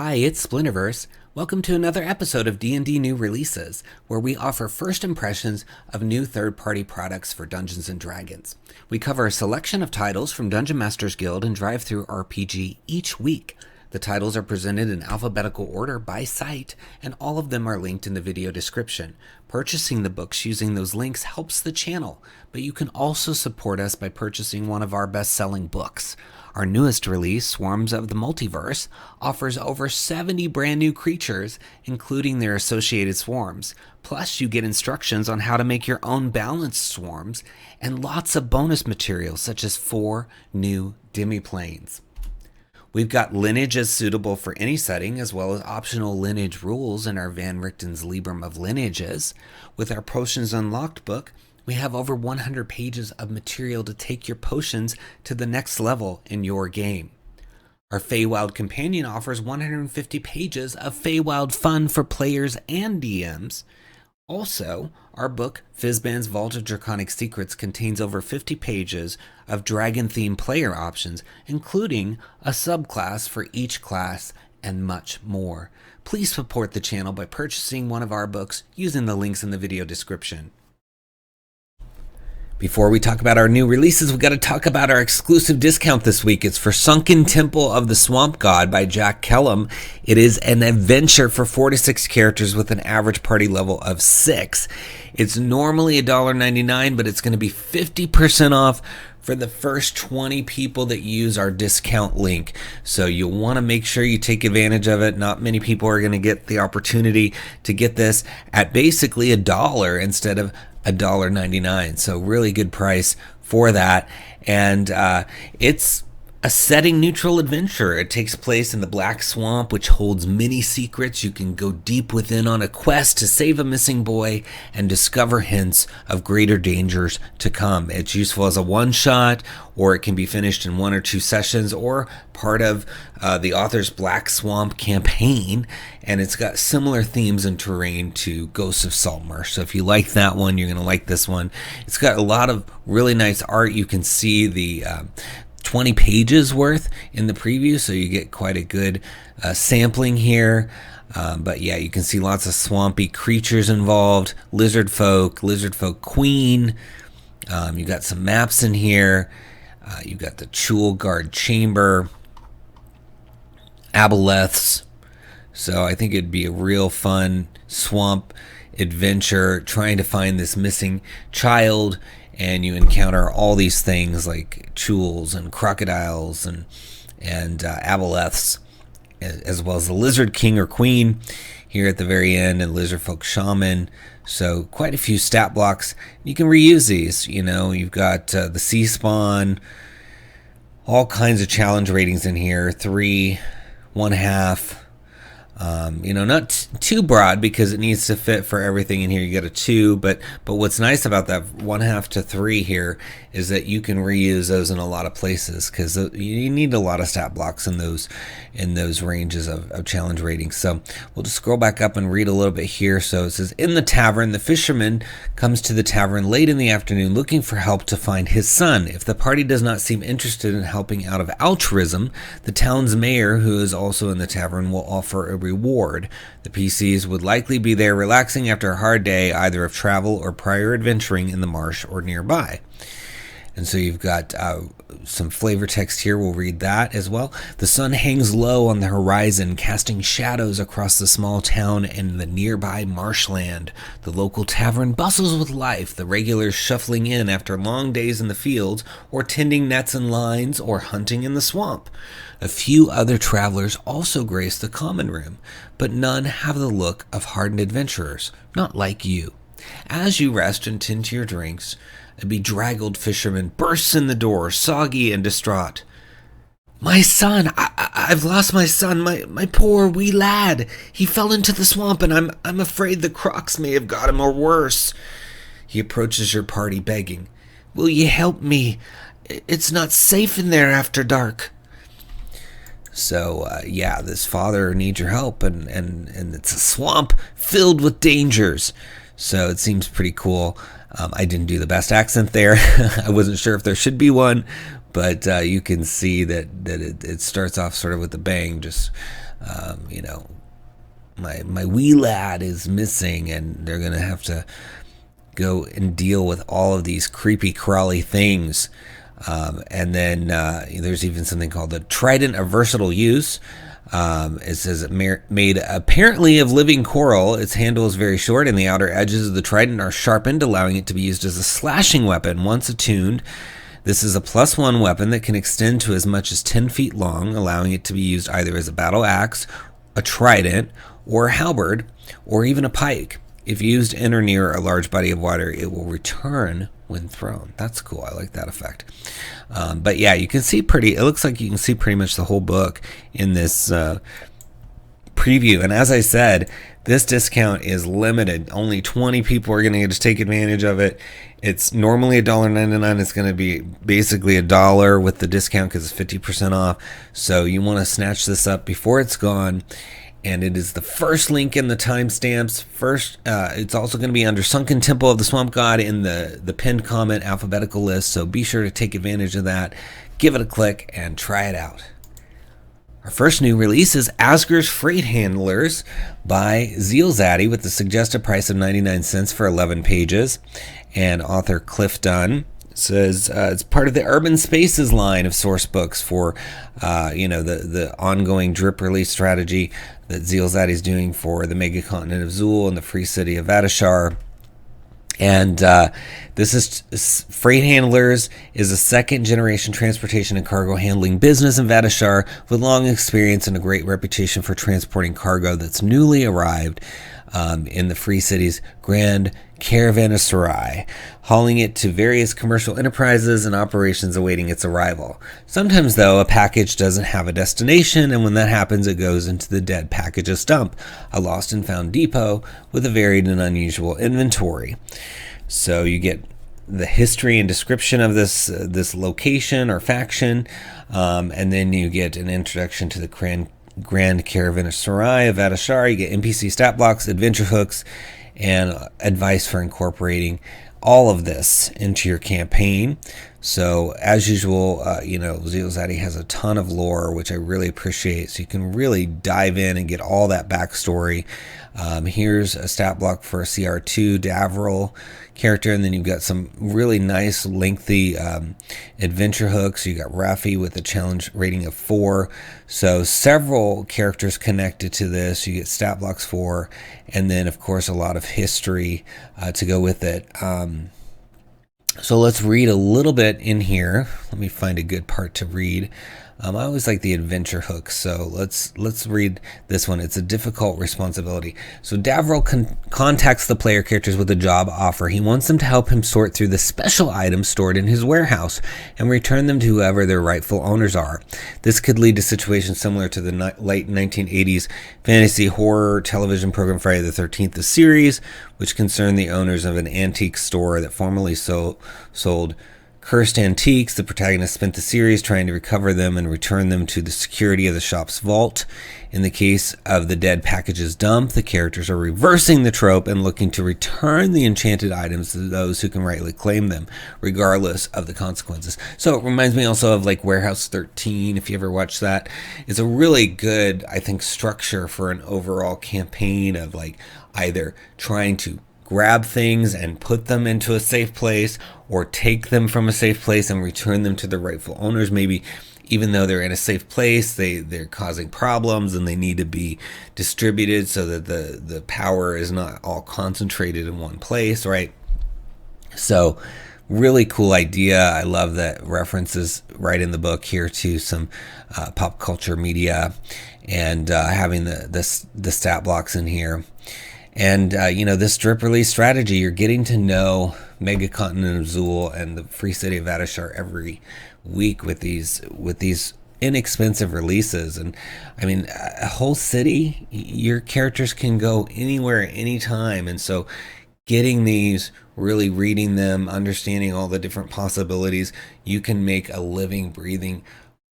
Hi, it's Splinterverse. Welcome to another episode of D&D New Releases, where we offer first impressions of new third-party products for Dungeons & Dragons. We cover a selection of titles from Dungeon Masters Guild and DriveThruRPG each week. The titles are presented in alphabetical order by site, and all of them are linked in the video description. Purchasing the books using those links helps the channel, but you can also support us by purchasing one of our best-selling books. Our newest release, Swarms of the Multiverse, offers over 70 brand new creatures, including their associated swarms. Plus, you get instructions on how to make your own balanced swarms, and lots of bonus materials such as 4 new demiplanes. We've got lineages suitable for any setting, as well as optional lineage rules in our Van Richten's Librum of Lineages. With our Potions Unlocked book, we have over 100 pages of material to take your potions to the next level in your game. Our Feywild Companion offers 150 pages of Feywild fun for players and DMs. Also, our book, Fizban's Vault of Draconic Secrets, contains over 50 pages of dragon-themed player options, including a subclass for each class and much more. Please support the channel by purchasing one of our books using the links in the video description. Before we talk about our new releases, we've got to talk about our exclusive discount this week. It's for Sunken Temple of the Swamp God by Jack Kellum. It is an adventure for 4 to 6 characters with an average party level of 6. It's normally $1.99, but it's going to be 50% off for the first 20 people that use our discount link. So you'll want to make sure you take advantage of it. Not many people are going to get the opportunity to get this at basically $1 instead of $1.99. So really good price for that. And it's a setting neutral adventure. It takes place in the Black Swamp, which holds many secrets. You can go deep within on a quest to save a missing boy and discover hints of greater dangers to come. It's useful as a one-shot, or it can be finished in 1 or 2 sessions, or part of the author's Black Swamp campaign, and it's got similar themes and terrain to Ghosts of Saltmarsh. So if you like that one, you're going to like this one. It's got a lot of really nice art. You can see the 20 pages worth in the preview, so you get quite a good sampling here. But yeah, you can see lots of swampy creatures involved, lizard folk queen. You got some maps in here. You got the 𝘽𝙤𝙘 Chamber, aboleths. So I think it'd be a real fun swamp adventure trying to find this missing child. And you encounter all these things like chewls and crocodiles and aboleths, as well as the lizard king or queen here at the very end, and lizard folk shaman. So quite a few stat blocks. You can reuse these. You know, you've got the sea spawn, all kinds of challenge ratings in here: 3, 1/2. Not too broad because it needs to fit for everything in here. You got a 2, but what's nice about that 1/2 to 3 here is that you can reuse those in a lot of places, because you need a lot of stat blocks in those ranges of challenge ratings. So we'll just scroll back up and read a little bit here. So it says, in the tavern, the fisherman comes to the tavern late in the afternoon looking for help to find his son. If the party does not seem interested in helping out of altruism, the town's mayor, who is also in the tavern, will offer a reward. The PCs would likely be there relaxing after a hard day, either of travel or prior adventuring in the marsh or nearby. And so you've got some flavor text here. We'll read that as well. The sun hangs low on the horizon, casting shadows across the small town and the nearby marshland. The local tavern bustles with life, the regulars shuffling in after long days in the fields, or tending nets and lines, or hunting in the swamp. A few other travelers also grace the common room, but none have the look of hardened adventurers, not like you. As you rest and tend to your drinks, a bedraggled fisherman bursts in the door, soggy and distraught. "My son! I've lost my son, my poor wee lad. He fell into the swamp, and I'm afraid the crocs may have got him, or worse." He approaches your party begging, "Will ye help me? It's not safe in there after dark." So, this father needs your help, and it's a swamp filled with dangers. So it seems pretty cool. I didn't do the best accent there. I wasn't sure if there should be one, but you can see that it starts off sort of with a bang, just you know, my wee lad is missing, and they're gonna have to go and deal with all of these creepy crawly things. And then there's even something called the trident of versatile use. It says made apparently of living coral. Its handle is very short, and the outer edges of the trident are sharpened, allowing it to be used as a slashing weapon once attuned. This is a +1 weapon that can extend to as much as 10 feet long, allowing it to be used either as a battle axe, a trident, or a halberd, or even a pike. If used in or near a large body of water, it will return when thrown. That's cool. I like that effect. But yeah, you can see it looks like you can see pretty much the whole book in this preview. And as I said, this discount is limited. Only 20 people are going to get to take advantage of it. It's normally $1.99. It's going to be basically $1 with the discount because it's 50% off. So you want to snatch this up before it's gone. And it is the first link in the timestamps. First, it's also going to be under Sunken Temple of the Swamp God in the pinned comment alphabetical list. So be sure to take advantage of that. Give it a click and try it out. Our first new release is Azger's Freight Handlers by 𝙤𝙤𝙬𝙯 with the suggested price of 99 cents for 11 pages. And author Cliff Dunn says it's part of the Urban Spaces line of source books for, the ongoing drip release strategy that 𝙤𝙤𝙬𝙯 is doing for the mega continent of Xul and the free city of 𝘏𝙪. And this is Freight Handlers is a second-generation transportation and cargo handling business in 𝘏𝙪 with long experience and a great reputation for transporting cargo that's newly arrived in the free city's grand caravanserai, hauling it to various commercial enterprises and operations awaiting its arrival. Sometimes, though, a package doesn't have a destination, and when that happens, it goes into the dead packages dump, a lost and found depot with a varied and unusual inventory. So you get the history and description of this location or faction, and then you get an introduction to the Grand Caravanserai of 𝘏𝙪. You get NPC stat blocks, adventure hooks, and advice for incorporating all of this into your campaign. So as usual, 𝙤𝙤𝙬𝙯 has a ton of lore, which I really appreciate. So you can really dive in and get all that backstory. Here's a stat block for a CR2 Davriel character, and then you've got some really nice lengthy adventure hooks. You got Raffi with a challenge rating of 4. So several characters connected to this. You get stat blocks for, and then of course a lot of history to go with it. So let's read a little bit in here. Let me find a good part to read. I always like the adventure hooks, so let's read this one. It's a difficult responsibility. So Davriel contacts the player characters with a job offer. He wants them to help him sort through the special items stored in his warehouse and return them to whoever their rightful owners are. This could lead to situations similar to the late 1980s fantasy horror television program Friday the 13th, the series, which concerned the owners of an antique store that formerly sold cursed antiques. The protagonist spent the series trying to recover them and return them to the security of the shop's vault. In the case of the dead packages dump, the characters are reversing the trope and looking to return the enchanted items to those who can rightly claim them, regardless of the consequences. So it reminds me also of like Warehouse 13, if you ever watched that. It's a really good, I think, structure for an overall campaign of like either trying to grab things and put them into a safe place, or take them from a safe place and return them to their rightful owners. Maybe even though they're in a safe place, they're causing problems and they need to be distributed so that the power is not all concentrated in one place, right? So really cool idea. I love that references right in the book here to some pop culture media, and having the stat blocks in here. And, this drip release strategy, you're getting to know Mega Continent of Xul and the Free City of 𝘏𝙪 every week with these inexpensive releases. And, I mean, a whole city, your characters can go anywhere, anytime. And so getting these, really reading them, understanding all the different possibilities, you can make a living, breathing,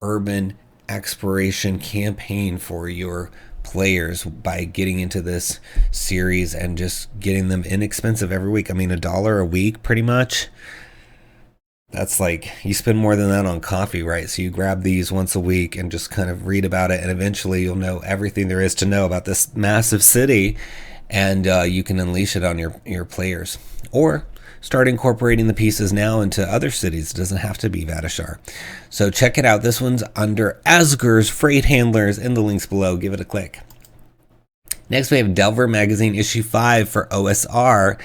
urban exploration campaign for your players by getting into this series and just getting them inexpensive every week. I mean, $1 a week pretty much. that's like, you spend more than that on coffee, right? So you grab these once a week and just kind of read about it, and eventually you'll know everything there is to know about this massive city, and you can unleash it on your players. Or start incorporating the pieces now into other cities. It doesn't have to be Vateshar. So check it out. This one's under Azger's Freight Handlers in the links below. Give it a click. Next, we have Delver Magazine issue 5 for OSR,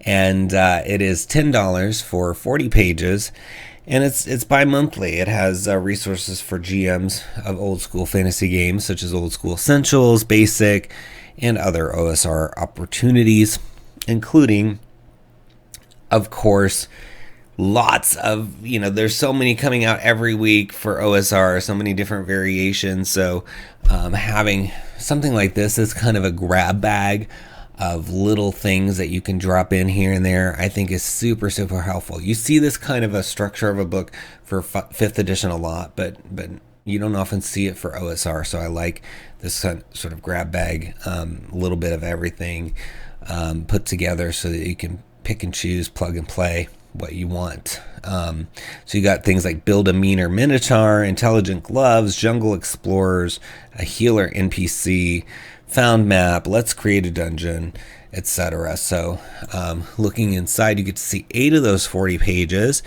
and it is $10 for 40 pages, and it's bi-monthly. It has resources for GMs of old school fantasy games, such as Old School Essentials, Basic, and other OSR opportunities, including, of course, lots of, there's so many coming out every week for OSR, so many different variations. So having something like this is kind of a grab bag of little things that you can drop in here and there, I think is super, super helpful. You see this kind of a structure of a book for 5th edition a lot, but you don't often see it for OSR. So I like this sort of grab bag, a little bit of everything put together so that you can pick and choose, plug and play what you want. So you got things like Build a Meaner Minotaur, Intelligent Gloves, Jungle Explorers, a Healer NPC, Found Map, Let's Create a Dungeon, etc. So looking inside, you get to see 8 of those 40 pages.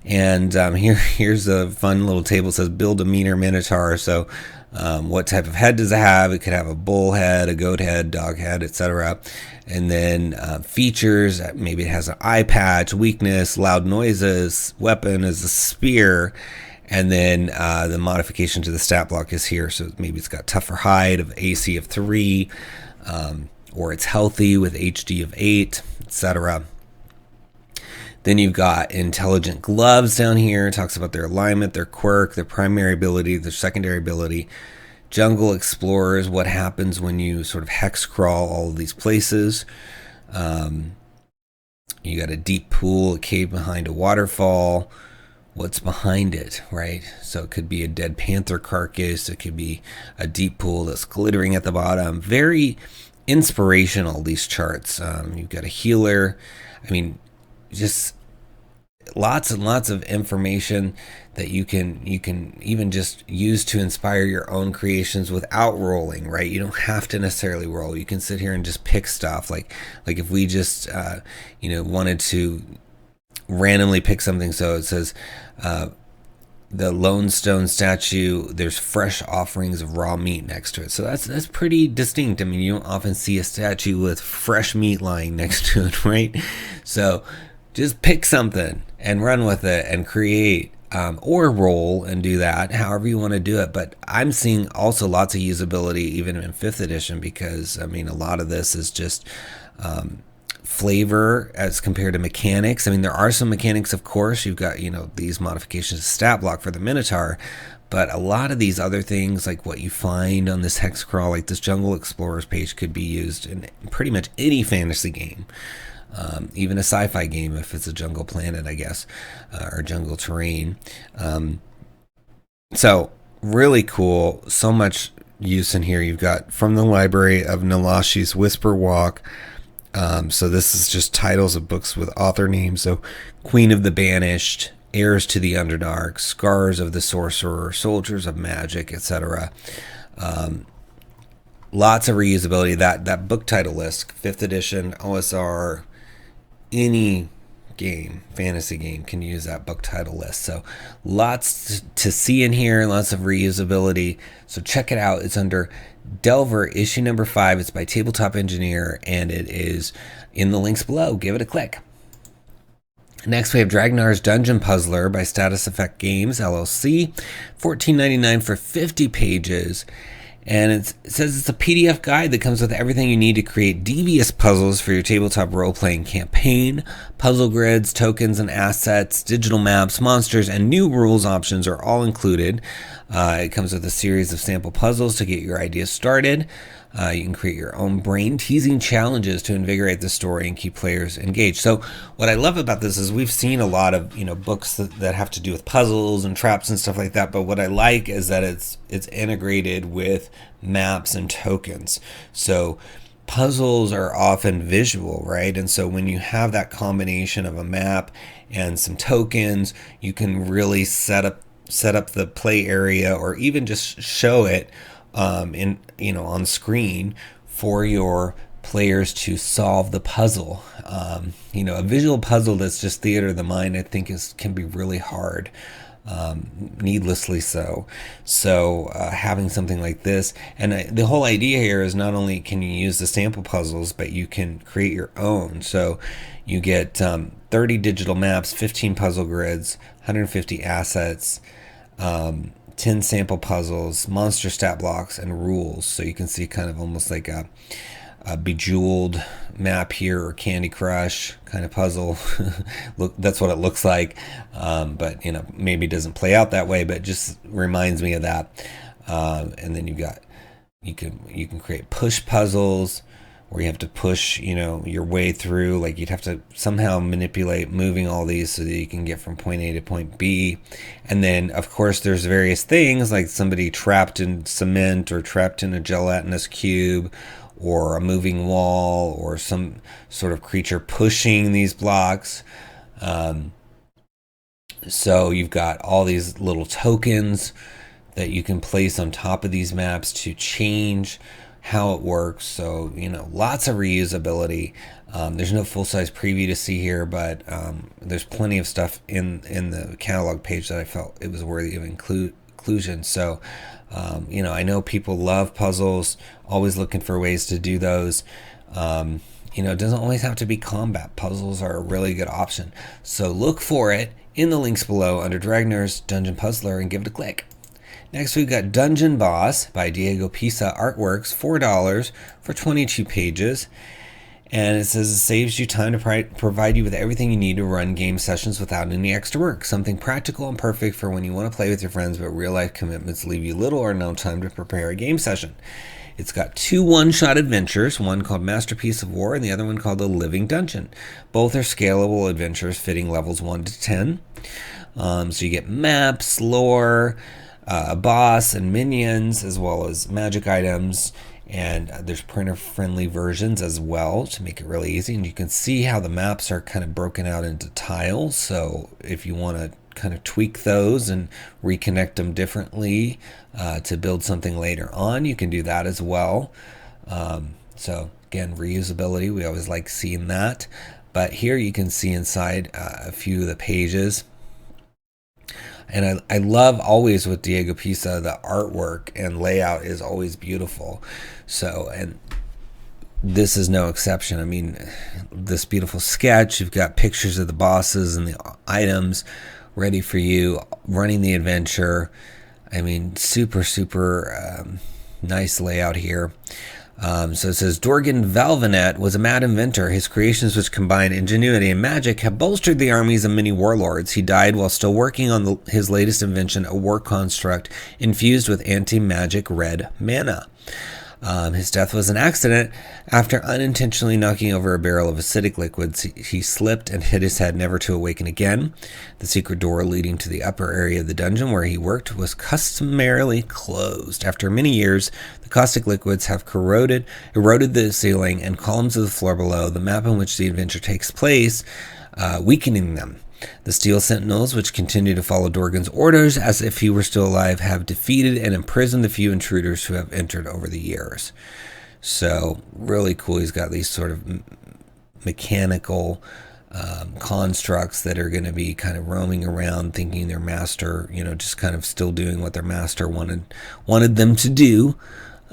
And here's a fun little table. It says Build a Meaner Minotaur. So what type of head does it have? It could have a bull head, a goat head, dog head, etc. And then features, maybe it has an eye patch, weakness, loud noises, weapon is a spear, and then the modification to the stat block is here. So maybe it's got tougher hide of AC of 3, or it's healthy with HD of 8, etc. Then you've got Intelligent Gloves down here. It talks about their alignment, their quirk, their primary ability, their secondary ability. Jungle Explorers, what happens when you sort of hex crawl all of these places. You got a deep pool, a cave behind a waterfall. What's behind it, right? So it could be a dead panther carcass. It could be a deep pool that's glittering at the bottom. Very inspirational, these charts. You've got a healer. I mean, just lots and lots of information that you can even just use to inspire your own creations without rolling, right? You don't have to necessarily roll. You can sit here and just pick stuff. Like if we just wanted to randomly pick something. So it says the Lone Stone statue, there's fresh offerings of raw meat next to it. So that's pretty distinct. I mean, you don't often see a statue with fresh meat lying next to it, right? So just pick something and run with it and create, or roll and do that, however you want to do it. But I'm seeing also lots of usability even in 5th edition, because I mean, a lot of this is just flavor as compared to mechanics. I mean, there are some mechanics, of course. You've got, these modifications to stat block for the Minotaur, but a lot of these other things, like what you find on this hex crawl, like this Jungle Explorers page, could be used in pretty much any fantasy game. Even a sci-fi game, if it's a jungle planet, I guess, or jungle terrain. So really cool. So much use in here. You've got From the Library of Nalashi's Whisper Walk. So this is just titles of books with author names. So Queen of the Banished, Heirs to the Underdark, Scars of the Sorcerer, Soldiers of Magic, etc. Lots of reusability. That book title list, 5th edition, OSR, any game, fantasy game, can use that book title list. So lots to see in here, lots of reusability. So check it out. It's under Delver, issue number 5. It's by Tabletop Engineer, and it is in the links below. Give it a click. Next, we have Dragnarr's Dungeon Puzzler by Status Effect Games, LLC. $14.99 for 50 pages. And it says it's a PDF guide that comes with everything you need to create devious puzzles for your tabletop role-playing campaign. Puzzle grids, tokens and assets, digital maps, monsters, and new rules options are all included. It comes with a series of sample puzzles to get your ideas started. You can create your own brain-teasing challenges to invigorate the story and keep players engaged. So what I love about this is we've seen a lot of books that have to do with puzzles and traps and stuff like that. But what I like is that it's integrated with maps and tokens. So puzzles are often visual, right? And so when you have that combination of a map and some tokens, you can really set up the play area, or even just show it in on screen for your players to solve the puzzle. A visual puzzle that's just theater of the mind, I think, can be really hard. Needlessly so. So having something like this, and the whole idea here is not only can you use the sample puzzles, but you can create your own. So you get 30 digital maps, 15 puzzle grids, 150 assets, 10 sample puzzles, monster stat blocks, and rules. So you can see kind of almost like a Bejeweled map here, or Candy Crush kind of puzzle. Look, that's what it looks like, but maybe it doesn't play out that way, but it just reminds me of that. And then you can create push puzzles where you have to push your way through, like you'd have to somehow manipulate moving all these so that you can get from point A to point B. And then of course there's various things like somebody trapped in cement, or trapped in a gelatinous cube, or a moving wall, or some sort of creature pushing these blocks. So you've got all these little tokens that you can place on top of these maps to change how it works. So lots of reusability. There's no full-size preview to see here, but there's plenty of stuff in the catalog page that I felt it was worthy of inclusion. So I know people love puzzles, always looking for ways to do those. It doesn't always have to be combat. Puzzles are a really good option. So look for it in the links below under Dragnarr's Dungeon Puzzler and give it a click. Next, we've got Dungeon Boss by Diego Pisa Artworks, $4 for 22 pages. And it says it saves you time to provide you with everything you need to run game sessions without any extra work. Something practical and perfect for when you want to play with your friends, but real-life commitments leave you little or no time to prepare a game session. It's got 2 one-shot adventures, one called Masterpiece of War and the other one called The Living Dungeon. Both are scalable adventures fitting levels 1 to 10. So you get maps, lore, a boss and minions, as well as magic items. And there's printer-friendly versions as well to make it really easy. And you can see how the maps are kind of broken out into tiles. So if you want to kind of tweak those and reconnect them differently to build something later on, you can do that as well. So again, reusability, we always like seeing that. But here you can see inside a few of the pages. And I love always with Diego Pisa, the artwork and layout is always beautiful. So, and this is no exception. I mean, this beautiful sketch, you've got pictures of the bosses and the items ready for you, running the adventure. I mean, super nice layout here. So it says, Dorgan Valvenet was a mad inventor. His creations, which combine ingenuity and magic, have bolstered the armies of many warlords. He died while still working on his latest invention, a war construct infused with anti-magic red mana. His death was an accident. After unintentionally knocking over a barrel of acidic liquids, he slipped and hit his head, never to awaken again. The secret door leading to the upper area of the dungeon where he worked was customarily closed. After many years, the caustic liquids have eroded the ceiling and columns of the floor below, the map on which the adventure takes place, weakening them. The Steel Sentinels, which continue to follow Dorgan's orders as if he were still alive, have defeated and imprisoned the few intruders who have entered over the years. So, really cool. He's got these sort of mechanical constructs that are going to be kind of roaming around thinking their master, just kind of still doing what their master wanted them to do.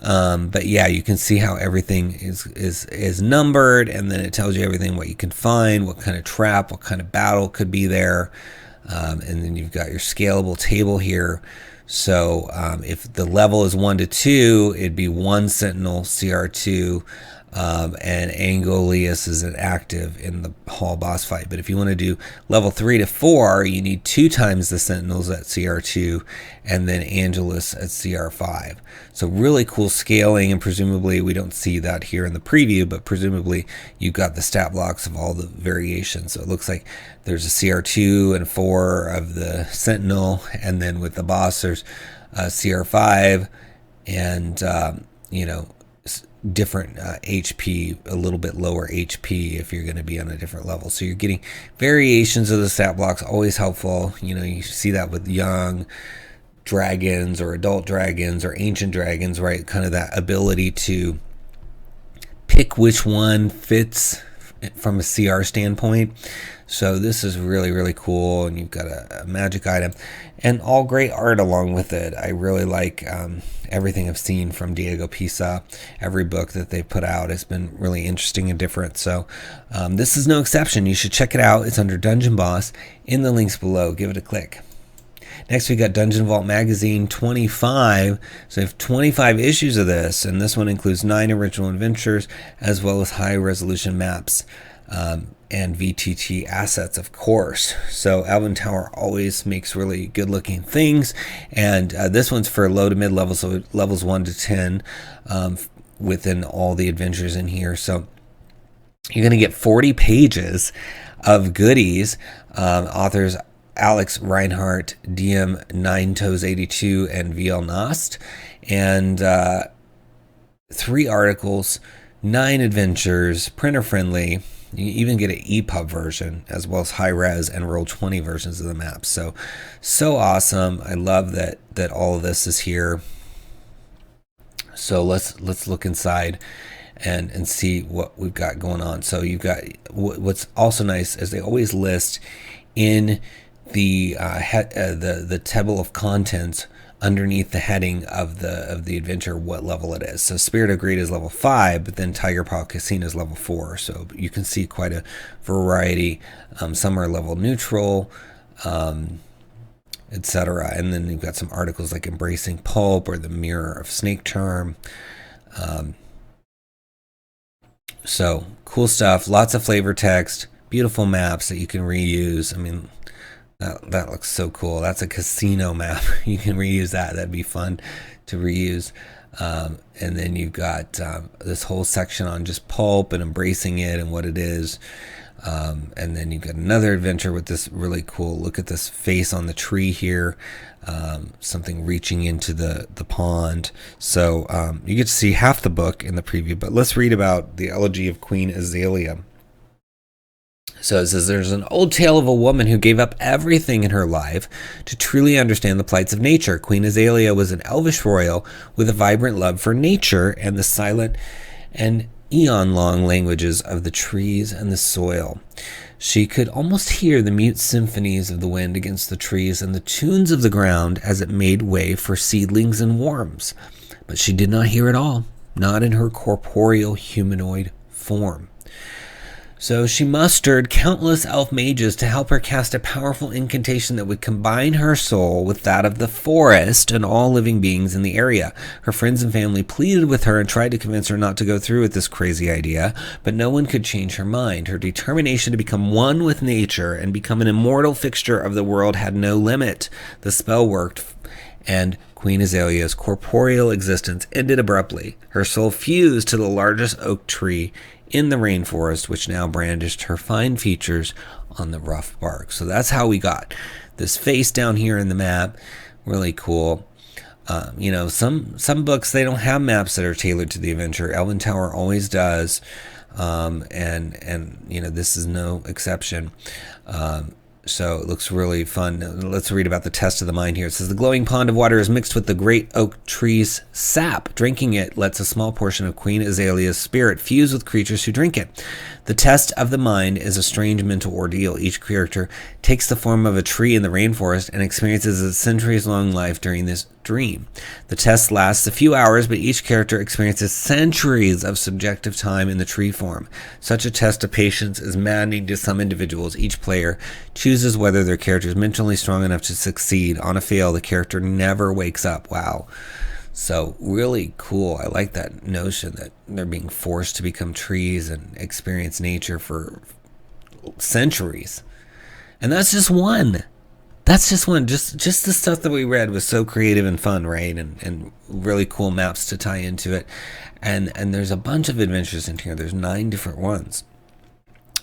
But yeah, you can see how everything is numbered, and then it tells you everything, what you can find, what kind of trap, what kind of battle could be there. And then you've got your scalable table here. So if the level is 1 to 2, it'd be 1 Sentinel CR2, and Angolius is an active in the hall boss fight. But if you want to do level 3 to 4, you need 2 times the Sentinels at CR2 and then Angelus at CR5. So really cool scaling, and presumably we don't see that here in the preview, but presumably you've got the stat blocks of all the variations. So it looks like there's a CR2 and 4 of the Sentinel, and then with the boss there's CR5 and different HP, a little bit lower HP if you're going to be on a different level. So you're getting variations of the stat blocks, always helpful. You know, you see that with young dragons or adult dragons or ancient dragons, right? Kind of that ability to pick which one fits from a CR standpoint. So this is really, really cool, and you've got a magic item and all great art along with it. I really like everything I've seen from Diego Pisa. Every book that they put out has been really interesting and different. So this is no exception. You should check it out. It's under Dungeon Boss in the links below. Give it a click. Next, we got Dungeon Vault Magazine 25. So we have 25 issues of this, and this one includes 9 original adventures as well as high-resolution maps and VTT assets, of course. So Alvin Tower always makes really good-looking things, and this one's for low to mid-level, so levels 1 to 10 within all the adventures in here. So you're going to get 40 pages of goodies. Authors Alex Reinhardt, 𝙤𝙤𝙬𝙤𝙬𝙤, and VL Nost, and 3 articles, 9 adventures, printer friendly. You even get an EPUB version as well as high res and Roll20 versions of the maps. So awesome. I love that all of this is here. So let's look inside and see what we've got going on. So you've got, what's also nice is they always list in the table of contents underneath the heading of the adventure what level it is. So Spirit of Greed is level 5, but then Tiger Paw Casino is level 4. So you can see quite a variety. Some are level neutral, etc. And then you've got some articles like Embracing Pulp or the Mirror of Snake Charm. So cool stuff. Lots of flavor text. Beautiful maps that you can reuse. I mean, that looks so cool. That's a casino map. You can reuse that. That'd be fun to reuse. And then you've got this whole section on just pulp and embracing it and what it is. And then you've got another adventure with this really cool, look at this face on the tree here. Something reaching into the pond. So you get to see half the book in the preview, but let's read about the elegy of Queen Azalea. So it says, there's an old tale of a woman who gave up everything in her life to truly understand the plights of nature. Queen Azalea was an elvish royal with a vibrant love for nature and the silent and eon-long languages of the trees and the soil. She could almost hear the mute symphonies of the wind against the trees and the tunes of the ground as it made way for seedlings and worms. But she did not hear it all, not in her corporeal humanoid form. So she mustered countless elf mages to help her cast a powerful incantation that would combine her soul with that of the forest and all living beings in the area. Her friends and family pleaded with her and tried to convince her not to go through with this crazy idea, but no one could change her mind. Her determination to become one with nature and become an immortal fixture of the world had no limit. The spell worked, and Queen Azalea's corporeal existence ended abruptly. Her soul fused to the largest oak tree in the rainforest, which now brandished her fine features on the rough bark. So that's how we got this face down here in the map. Really cool. You know, some books, they don't have maps that are tailored to the adventure. Elven Tower always does, and you know, this is no exception. So it looks really fun. Let's read about the test of the mind here. It says, the glowing pond of water is mixed with the great oak tree's sap. Drinking it lets a small portion of Queen Azalea's spirit fuse with creatures who drink it. The test of the mind is a strange mental ordeal. Each character takes the form of a tree in the rainforest and experiences a centuries-long life during this dream. The test lasts a few hours, but each character experiences centuries of subjective time in the tree form. Such a test of patience is maddening to some individuals. Each player chooses whether their character is mentally strong enough to succeed. On a fail, the character never wakes up. Wow. So really cool. I like that notion that they're being forced to become trees and experience nature for centuries. And that's just one. That's just one. Just the stuff that we read was so creative and fun, right? And really cool maps to tie into it. And there's a bunch of adventures in here. There's 9 different ones.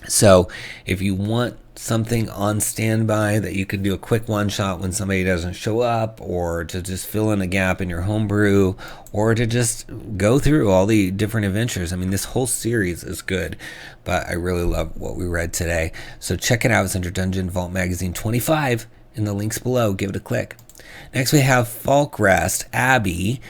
So if you want something on standby that you can do a quick one shot when somebody doesn't show up, or to just fill in a gap in your homebrew, or to just go through all the different adventures. I mean, this whole series is good, but I really love what we read today. So check it out. It's under Dungeon Vault Magazine 25 in the links below. Give it a click. Next we have Falkrest Abbey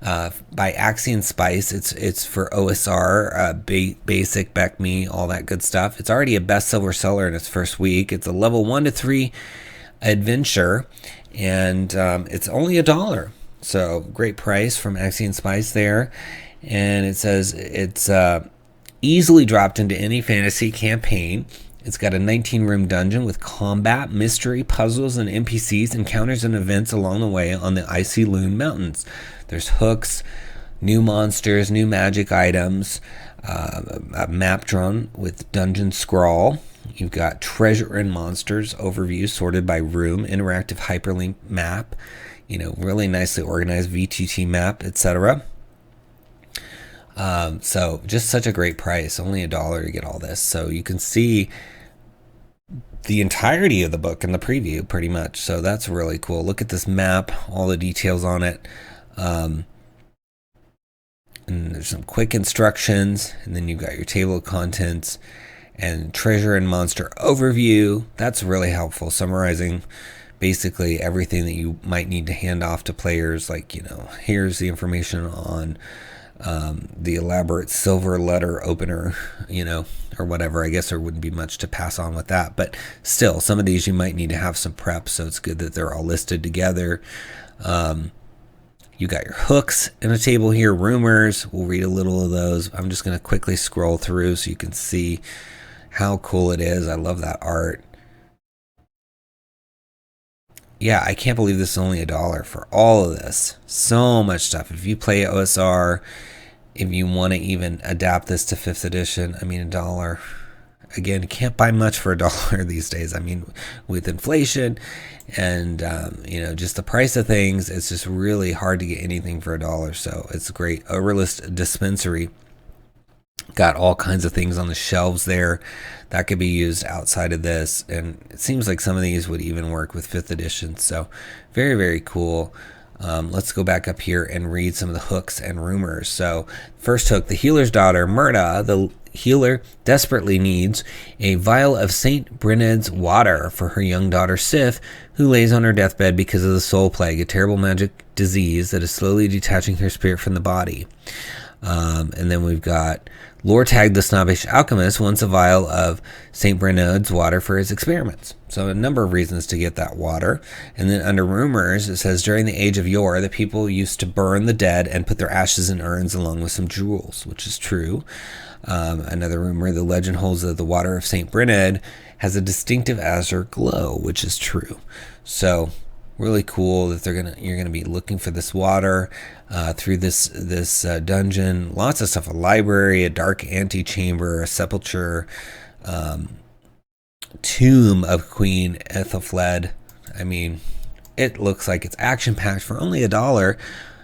by Axiom Spice. It's for OSR, basic, Beck Me, all that good stuff. It's already a bestseller seller in its first week. It's a level 1 to 3 adventure, and it's only $1. So great price from Axiom Spice there. And it says it's easily dropped into any fantasy campaign. It's got a 19-room dungeon with combat, mystery, puzzles, and NPCs, encounters, and events along the way on the icy Loon Mountains. There's hooks, new monsters, new magic items, a map drawn with dungeon scrawl. You've got treasure and monsters overview sorted by room, interactive hyperlink map, really nicely organized VTT map, etc. So just such a great price, only $1 to get all this. So you can see the entirety of the book in the preview pretty much. So that's really cool. Look at this map, all the details on it. And there's some quick instructions, and then you've got your table of contents and treasure and monster overview. That's really helpful, summarizing basically everything that you might need to hand off to players. Like, here's the information on the elaborate silver letter opener, or whatever. I guess there wouldn't be much to pass on with that, but still, some of these you might need to have some prep, so it's good that they're all listed together. You got your hooks in a table here, rumors. We'll read a little of those. I'm just going to quickly scroll through so you can see how cool it is. I love that art. Yeah, I can't believe this is only $1 for all of this. So much stuff. If you play OSR, if you want to even adapt this to 5th edition, I mean, $1. Again, you can't buy much for $1 these days. I mean, with inflation and, just the price of things, it's just really hard to get anything for $1. So it's great. Overlist Dispensary. Got all kinds of things on the shelves there that could be used outside of this. And it seems like some of these would even work with 5th edition. So very, very cool. Let's go back up here and read some of the hooks and rumors. So first hook, the healer's daughter, Murda, the healer, desperately needs a vial of St. Brennad's water for her young daughter, Sif, who lays on her deathbed because of the soul plague, a terrible magic disease that is slowly detaching her spirit from the body. And then we've got Lortag, the snobbish alchemist, wants a vial of St. Brennad's water for his experiments. So a number of reasons to get that water. And then under rumors, it says, during the age of yore, the people used to burn the dead and put their ashes in urns along with some jewels, which is true. Another rumor, the legend holds that the water of St. Brennad has a distinctive azure glow, which is true. So really cool that you're gonna be looking for this water through this dungeon. Lots of stuff: a library, a dark antechamber, a sepulcher, tomb of Queen Ethelfled. I mean, it looks like it's action packed for only $1.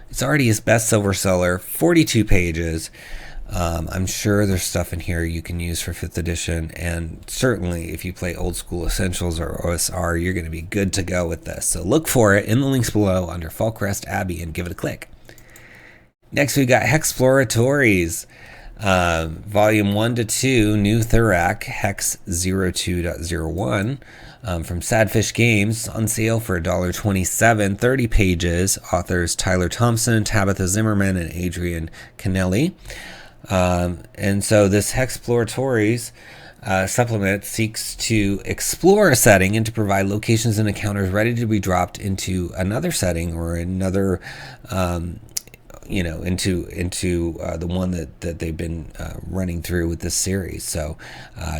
It's already his bestseller seller, 42 pages. I'm sure there's stuff in here you can use for 5th edition, and certainly if you play Old School Essentials or OSR, you're going to be good to go with this. So look for it in the links below under Falkrest Abbey and give it a click. Next, we got Hexploratores, Volume 1 to 2, New Thurak, Hex 02.01, from Sadfish Games, on sale for $1.27, 30 pages. Authors Tyler Thompson, Tabitha Zimmerman, and Adrian Kennelly. And so this Hexploratores supplement seeks to explore a setting and to provide locations and encounters ready to be dropped into another setting or another, into the one that they've been running through with this series. So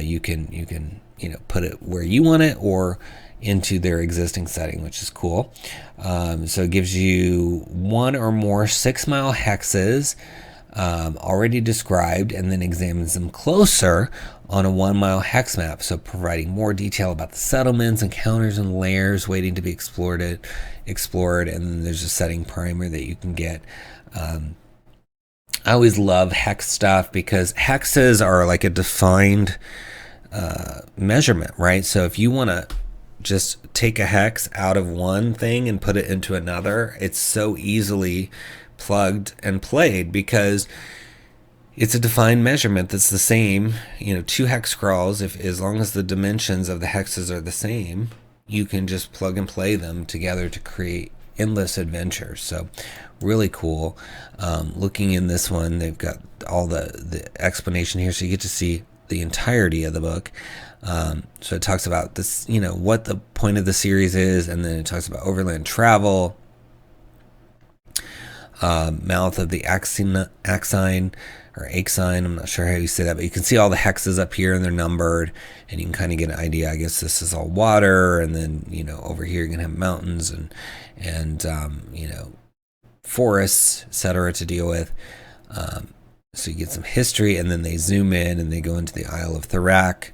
you can put it where you want it or into their existing setting, which is cool. So it gives you one or more 6-mile hexes already described, and then examines them closer on a 1-mile hex map, so providing more detail about the settlements, encounters, and layers waiting to be explored. And then there's a setting primer that you can get. I always love hex stuff because hexes are like a defined measurement, right? So if you want to just take a hex out of one thing and put it into another, it's so easily plugged and played because it's a defined measurement that's the same. 2 hex scrawls, as long as the dimensions of the hexes are the same, you can just plug and play them together to create endless adventures. So really cool. Looking in this one, they've got all the explanation here, so you get to see the entirety of the book. So it talks about this, what the point of the series is, and then it talks about overland travel, mouth of the 𝙤𝙤𝙤𝙤, or 𝙤𝙤𝙤, I'm not sure how you say that, but you can see all the hexes up here and they're numbered, and you can kind of get an idea. I guess this is all water, and then over here you're gonna have mountains and forests, etc. to deal with. So you get some history, and then they zoom in and they go into the Isle of Thurak,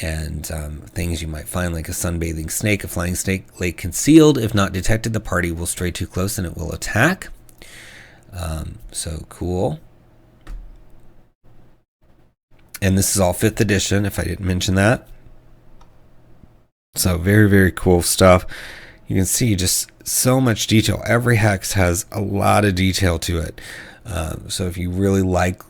and things you might find, like a sunbathing snake. A flying snake lay concealed. If not detected, the party will stray too close and it will attack. So cool. And this is all 5th edition, if I didn't mention that. So very, very cool stuff. You can see just so much detail. Every hex has a lot of detail to it. So if you really like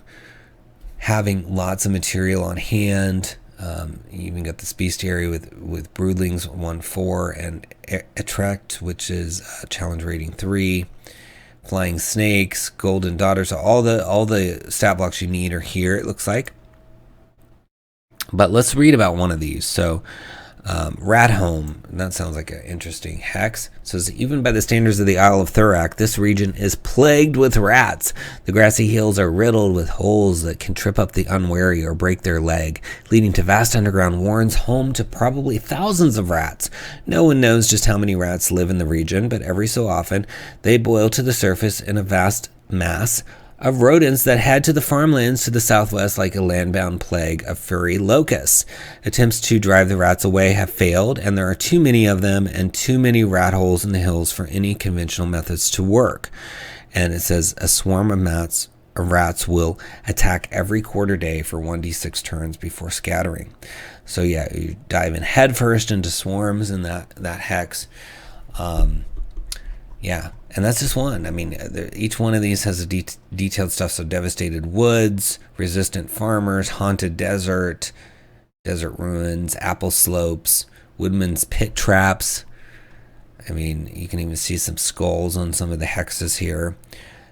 having lots of material on hand, you even got this Bestiary with Broodlings 1/4 and Attract, which is challenge rating 3. Flying snakes, golden daughters, so all the stat blocks you need are here, it looks like. But let's read about one of these. So Rat Home, that sounds like an interesting hex. It says, even by the standards of the Isle of Thurak, this region is plagued with rats. The grassy hills are riddled with holes that can trip up the unwary or break their leg, leading to vast underground warrens home to probably thousands of rats. No one knows just how many rats live in the region, but every so often they boil to the surface in a vast mass of rodents that head to the farmlands to the southwest like a landbound plague of furry locusts. Attempts to drive the rats away have failed, and there are too many of them and too many rat holes in the hills for any conventional methods to work. And it says a swarm of rats will attack every quarter day for 1d6 turns before scattering. So yeah, you dive in headfirst into swarms in that hex. Yeah, and that's just one. I mean, each one of these has a detailed stuff. So devastated woods, resistant farmers, haunted desert ruins, apple slopes, woodman's pit traps. I mean, you can even see some skulls on some of the hexes here.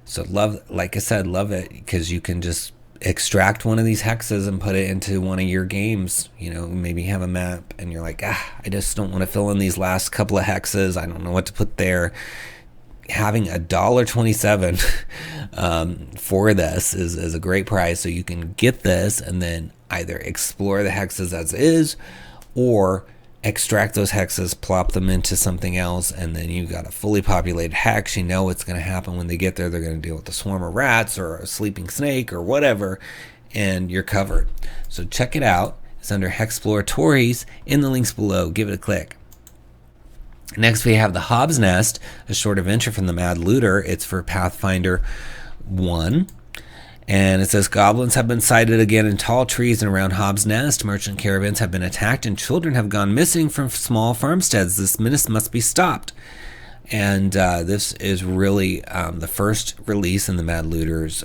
So like I said, love it because you can just extract one of these hexes and put it into one of your games. Maybe have a map and you're like, I just don't want to fill in these last couple of hexes. I don't know what to put there. Having $1.27 for this is a great price. So you can get this and then either explore the hexes as is, or extract those hexes, plop them into something else, and then you've got a fully populated hex. You know what's going to happen when they get there. They're going to deal with a swarm of rats or a sleeping snake or whatever, and you're covered. So check it out. It's under Hexploratores in the links below. Give it a click. Next, we have the Hobbs Nest, a short adventure from the Mad Looter. It's for Pathfinder 1. And it says, goblins have been sighted again in tall trees and around Hobbs Nest. Merchant caravans have been attacked and children have gone missing from small farmsteads. This menace must be stopped. And this is really the first release in the Mad Looter's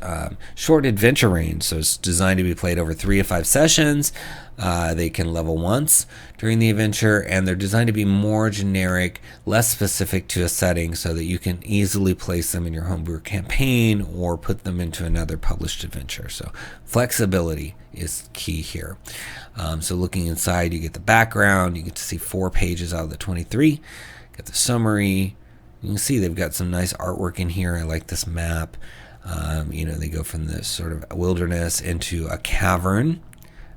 short adventure range. So it's designed to be played over 3 to 5 sessions. They can level once during the adventure, and they're designed to be more generic, less specific to a setting, so that you can easily place them in your homebrew campaign or put them into another published adventure. So flexibility is key here. So looking inside, you get the background. You get to see 4 pages out of the 23. Get the summary. You can see they've got some nice artwork in here. I like this map. They go from this sort of wilderness into a cavern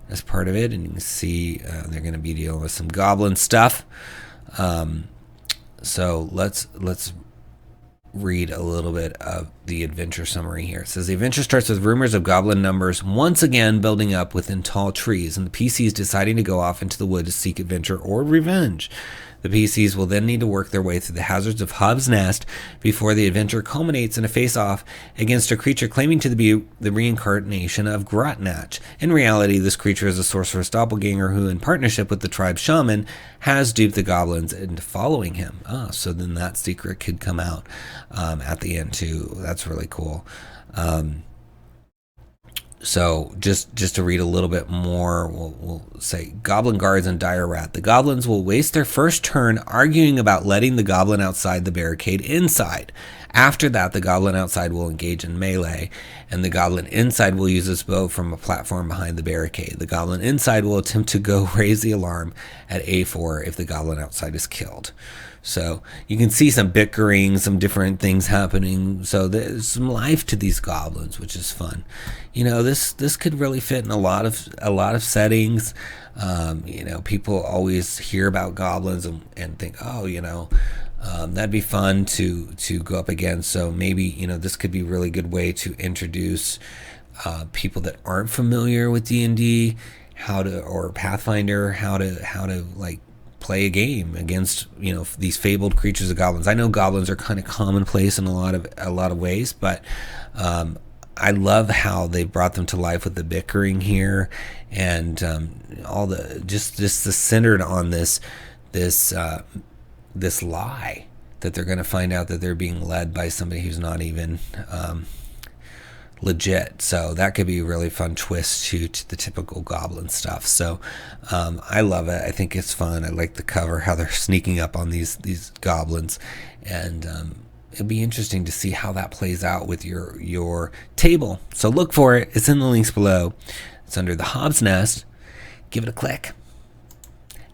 as part of it, and you can see they're going to be dealing with some goblin stuff. So let's read a little bit of the adventure summary here. It says the adventure starts with rumors of goblin numbers once again building up within tall trees, and the PCs deciding to go off into the wood to seek adventure or revenge. The PCs will then need to work their way through the hazards of Hob's Nest before the adventure culminates in a face-off against a creature claiming to be the reincarnation of Grotnatch. In reality, this creature is a sorceress doppelganger who, in partnership with the tribe shaman, has duped the goblins into following him. So then that secret could come out at the end too. That's really cool. So just to read a little bit more, we'll say Goblin Guards and Dire Rat. The goblins will waste their first turn arguing about letting the goblin outside the barricade inside. After that, the goblin outside will engage in melee, and the goblin inside will use his bow from a platform behind the barricade. The goblin inside will attempt to go raise the alarm at A4 if the goblin outside is killed. So you can see some bickering, some different things happening. So there's some life to these goblins, which is fun. You know, this could really fit in a lot of settings. You know, people always hear about goblins and think, oh, you know, that'd be fun to go up against. So maybe, you know, this could be a really good way to introduce people that aren't familiar with D&D, or Pathfinder, how to like play a game against, you know, these fabled creatures of goblins. I know goblins are kind of commonplace in a lot of ways, but I love how they brought them to life with the bickering here, and all the just the centered on this lie that they're going to find out that they're being led by somebody who's not even legit. So that could be a really fun twist to the typical goblin stuff. So I love it. I think it's fun. I like the cover, how they're sneaking up on these goblins, and it'd be interesting to see how that plays out with your table. So look for it. It's in the links below. It's under the Hob's Nest. Give it a click.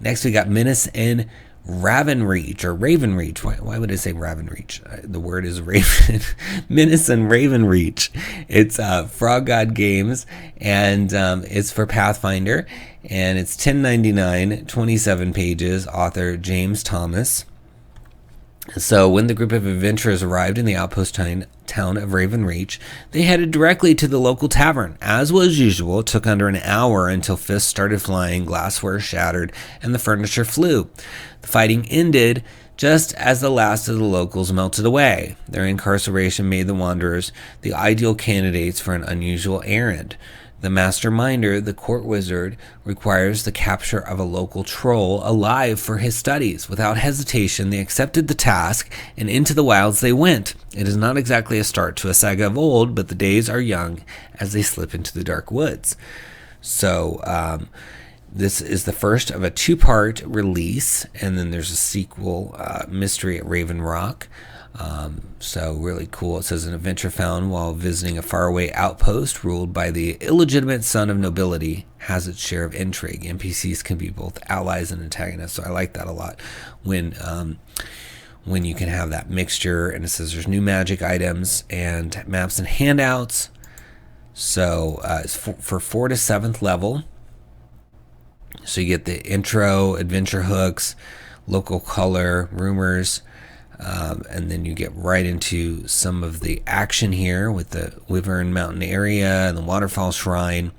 Next we got Menace and Ravenreach, or Ravenreach. Why would I say Ravenreach? The word is Raven. Menace and Ravenreach. It's Frog God Games, and it's for Pathfinder, and it's $10.99, 27 pages. Author James Thomas. So when the group of adventurers arrived in the outpost town of Ravenreach, they headed directly to the local tavern. As was usual, it took under an hour until fists started flying, glassware shattered, and the furniture flew. The fighting ended just as the last of the locals melted away. Their incarceration made the wanderers the ideal candidates for an unusual errand. The masterminder, the court wizard, requires the capture of a local troll alive for his studies. Without hesitation, they accepted the task, and into the wilds they went. It is not exactly a start to a saga of old, but the days are young as they slip into the dark woods. So this is the first of a two-part release, and then there's a sequel, Mystery at Raven Rock. So really cool. It says an adventure found while visiting a faraway outpost ruled by the illegitimate son of nobility has its share of intrigue. NPCs can be both allies and antagonists. So I like that a lot when you can have that mixture. And it says there's new magic items and maps and handouts. So it's for 4th to 7th level. So you get the intro, adventure hooks, local color, rumors. And then you get right into some of the action here with the Wyvern Mountain area and the Waterfall Shrine.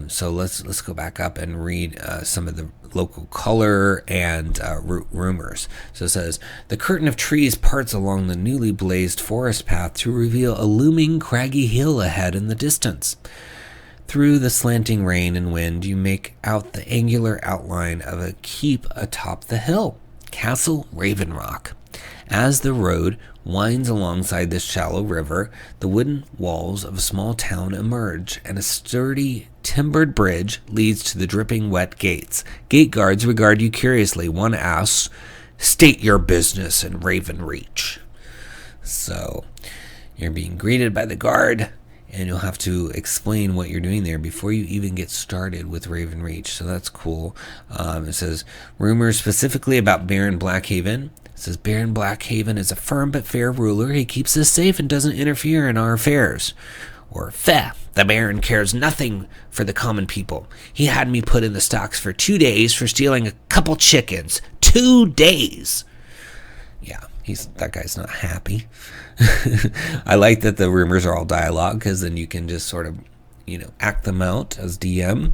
So let's go back up and read some of the local color and rumors. So it says, the curtain of trees parts along the newly blazed forest path to reveal a looming craggy hill ahead in the distance. Through the slanting rain and wind, you make out the angular outline of a keep atop the hill, Castle Ravenrock. As the road winds alongside this shallow river, the wooden walls of a small town emerge, and a sturdy timbered bridge leads to the dripping wet gates. Gate guards regard you curiously. One asks, "State your business in Ravenreach." So you're being greeted by the guard, and you'll have to explain what you're doing there before you even get started with Ravenreach. So that's cool. It says, rumors specifically about Baron Blackhaven. It says, Baron Blackhaven is a firm but fair ruler. He keeps us safe and doesn't interfere in our affairs. Or, the Baron cares nothing for the common people. He had me put in the stocks for 2 days for stealing a couple chickens. 2 days! Yeah, that guy's not happy. I like that the rumors are all dialogue, because then you can just sort of, act them out as DM.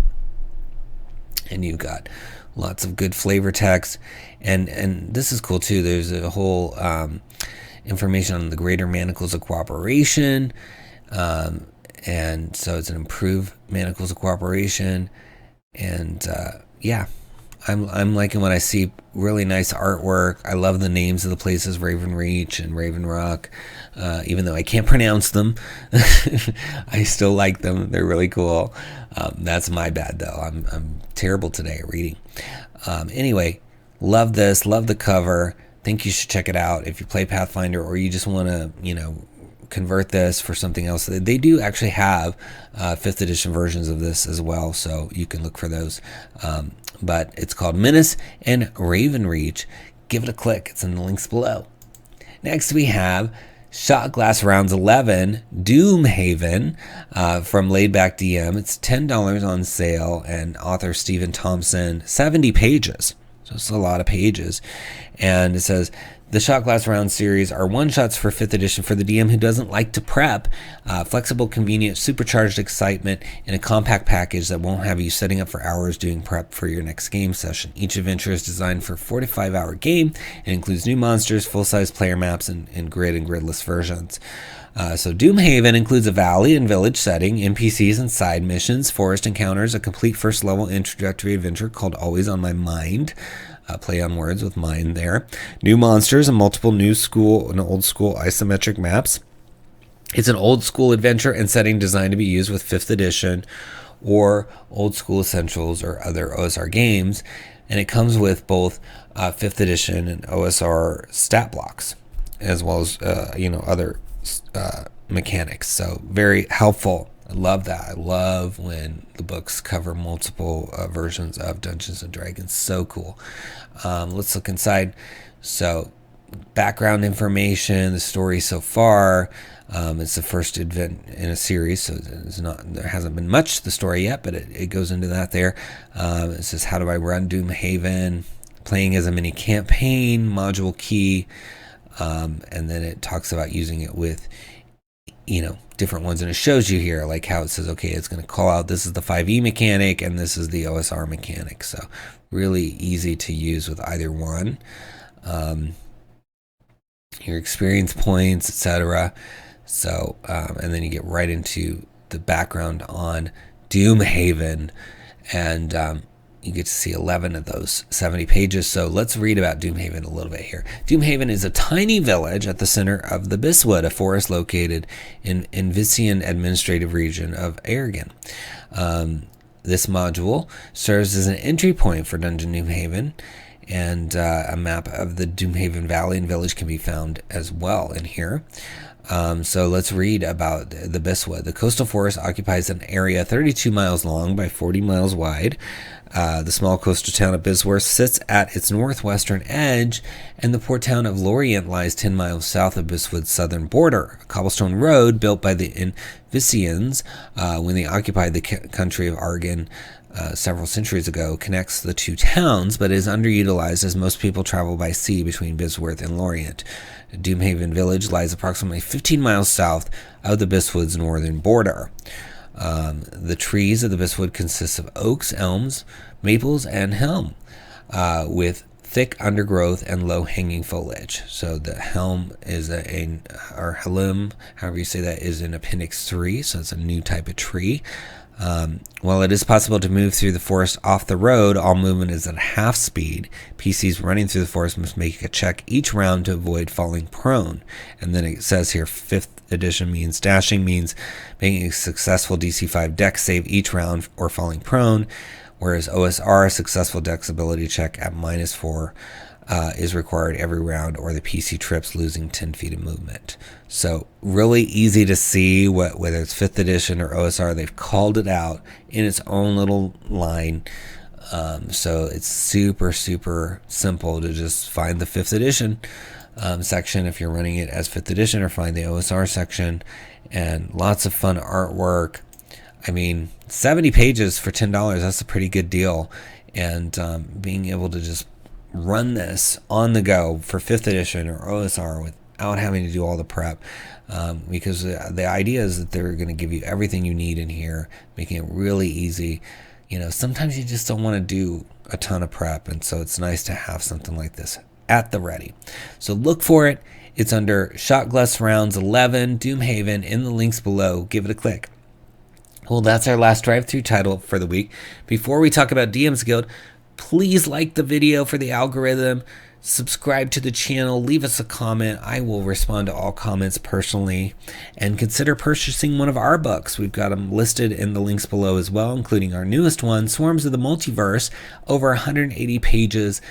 And you've got lots of good flavor text. And this is cool too. There's a whole information on the greater manacles of cooperation. And so it's an improved manacles of cooperation. And yeah, I'm liking what I see. Really nice artwork. I love the names of the places, Ravenreach and Ravenreach. Even though I can't pronounce them, I still like them. They're really cool. That's my bad though. I'm terrible today at reading. Anyway, love this. Love the cover. Think you should check it out if you play Pathfinder, or you just want to, convert this for something else. They do actually have 5th edition versions of this as well, so you can look for those. But it's called Menace and Ravenreach. Give it a click. It's in the links below. Next we have Shotglass Rounds 11, Duumhaven, from Laidback DM. It's $10 on sale, and author Stephen Thompson, 70 pages. So it's a lot of pages. And it says, the Shotglass Round series are one-shots for 5th edition for the DM who doesn't like to prep. Flexible, convenient, supercharged excitement in a compact package that won't have you setting up for hours doing prep for your next game session. Each adventure is designed for a 4 to 5 hour game and includes new monsters, full-size player maps, and grid and gridless versions. So Duumhaven includes a valley and village setting, NPCs and side missions, forest encounters, a complete first-level introductory adventure called Always on My Mind. Play on words with mind there. New monsters and multiple new school and old school isometric maps. It's an old school adventure and setting designed to be used with 5th edition or old school essentials or other OSR games. And it comes with both 5th edition and OSR stat blocks, as well as other mechanics. So very helpful. I love that. I love when the books cover multiple versions of Dungeons and Dragons. So cool. Let's look inside. So background information, the story so far. It's the first event in a series, so there hasn't been much to the story yet, but it goes into that there. It says, how do I run Duumhaven? Playing as a mini campaign, module key. And then it talks about using it with different ones, and it shows you here like how it says, okay, it's going to call out this is the 5e mechanic and this is the OSR mechanic. So really easy to use with either one. Your experience points, etc. So and then you get right into the background on Duumhaven, and you get to see 11 of those 70 pages. So let's read about Duumhaven a little bit here. Duumhaven is a tiny village at the center of the Biswood, a forest located in Vician administrative region of Eärgen. This module serves as an entry point for Dungeon Duumhaven, and a map of the Duumhaven Valley and Village can be found as well in here. So let's read about the Biswood. The coastal forest occupies an area 32 miles long by 40 miles wide. The small coastal town of Bisworth sits at its northwestern edge, and the port town of Lorient lies 10 miles south of Biswood's southern border. A cobblestone road built by the Invicians when they occupied the country of Eärgen several centuries ago connects the two towns, but is underutilized as most people travel by sea between Bisworth and Lorient. Duumhaven Village lies approximately 15 miles south of the Biswood's northern border. The trees of the Biswood consist of oaks, elms, maples, and helm, with thick undergrowth and low-hanging foliage. So the helm is or helm, however you say that, is in Appendix 3, so it's a new type of tree. While it is possible to move through the forest off the road, all movement is at half speed. PCs running through the forest must make a check each round to avoid falling prone. And then it says here 5th edition means dashing means making a successful DC 5 dex save each round or falling prone, whereas OSR, a successful dex ability check at -4 is required every round, or the PC trips, losing 10 feet of movement. So really easy to see whether it's 5th edition or OSR. They've called it out in its own little line. So it's super, super simple to just find the 5th edition section if you're running it as 5th edition, or find the OSR section, and lots of fun artwork. I mean, 70 pages for $10, that's a pretty good deal. And being able to just run this on the go for 5th edition or OSR without having to do all the prep, because the idea is that they're going to give you everything you need in here, making it really easy. Sometimes you just don't want to do a ton of prep, and so it's nice to have something like this at the ready. So look for it. It's under Shotglass Rounds 11, Duumhaven, in the links below. Give it a click. Well, that's our last drive-through title for the week. Before we talk about DM's Guild, please like the video for the algorithm, subscribe to the channel, leave us a comment. I will respond to all comments personally, and consider purchasing one of our books. We've got them listed in the links below as well, including our newest one, Swarms of the Multiverse, over 180 pages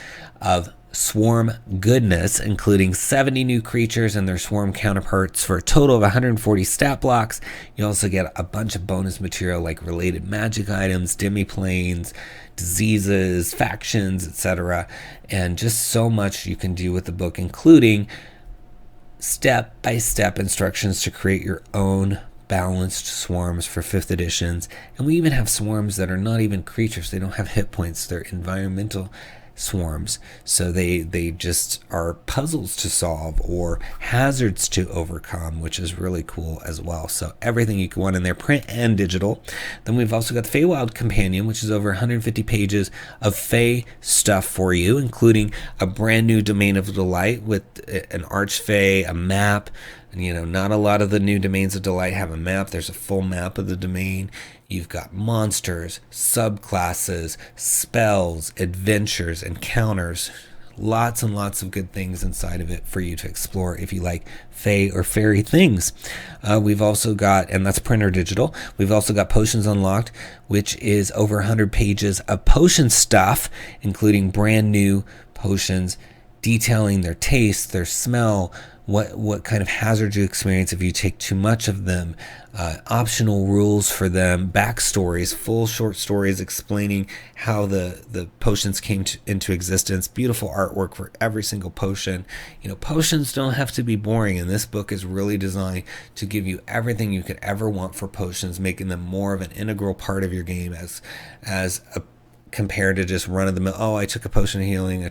of swarm goodness, including 70 new creatures and their swarm counterparts for a total of 140 stat blocks. You also get a bunch of bonus material like related magic items, demi-planes, diseases, factions, etc. And just so much you can do with the book, including step-by-step instructions to create your own balanced swarms for 5th editions. And we even have swarms that are not even creatures. They don't have hit points. They're environmental swarms, so they just are puzzles to solve or hazards to overcome, which is really cool as well. So everything you can want in there, print and digital. Then we've also got the Feywild Companion, which is over 150 pages of Fey stuff for you, including a brand new Domain of Delight with an Archfey, a map. Not a lot of the new Domains of Delight have a map. There's a full map of the domain. You've got monsters, subclasses, spells, adventures, encounters. Lots and lots of good things inside of it for you to explore if you like Fey or fairy things. We've also got, and that's print or digital, we've also got Potions Unlocked, which is over 100 pages of potion stuff, including brand new potions, detailing their taste, their smell, what kind of hazard you experience if you take too much of them, optional rules for them, backstories, full short stories explaining how the potions came into existence, beautiful artwork for every single potion. Potions don't have to be boring, and this book is really designed to give you everything you could ever want for potions, making them more of an integral part of your game compared to just run-of-the-mill, I took a potion of healing,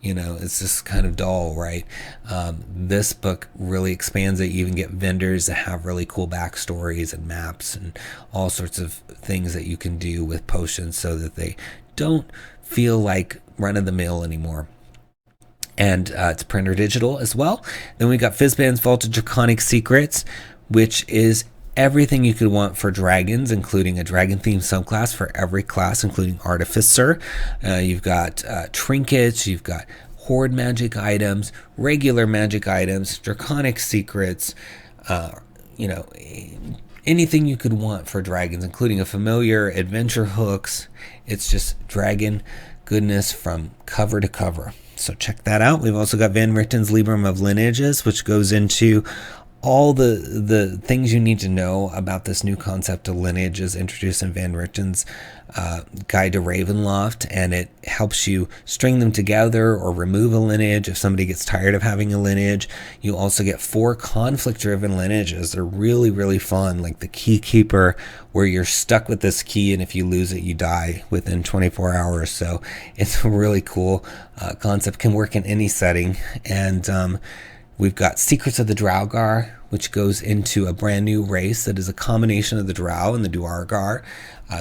it's just kind of dull, right? This book really expands it. You even get vendors that have really cool backstories and maps and all sorts of things that you can do with potions so that they don't feel like run-of-the-mill anymore. And it's print or digital as well. Then we got Fizban's Vault of Draconic Secrets, which is everything you could want for dragons, including a dragon-themed subclass for every class, including Artificer. You've got trinkets, you've got horde magic items, regular magic items, draconic secrets, anything you could want for dragons, including a familiar, adventure hooks. It's just dragon goodness from cover to cover. So check that out. We've also got Van Richten's Librum of Lineages, which goes into all the things you need to know about this new concept of lineages introduced in Van Richten's Guide to Ravenloft, and it helps you string them together or remove a lineage if somebody gets tired of having a lineage. You also get 4 conflict-driven lineages. They're really, really fun, like the Key Keeper, where you're stuck with this key, and if you lose it, you die within 24 hours. So it's a really cool concept, can work in any setting. And we've got Secrets of the Draugr, which goes into a brand new race that is a combination of the Drow and the Duergar.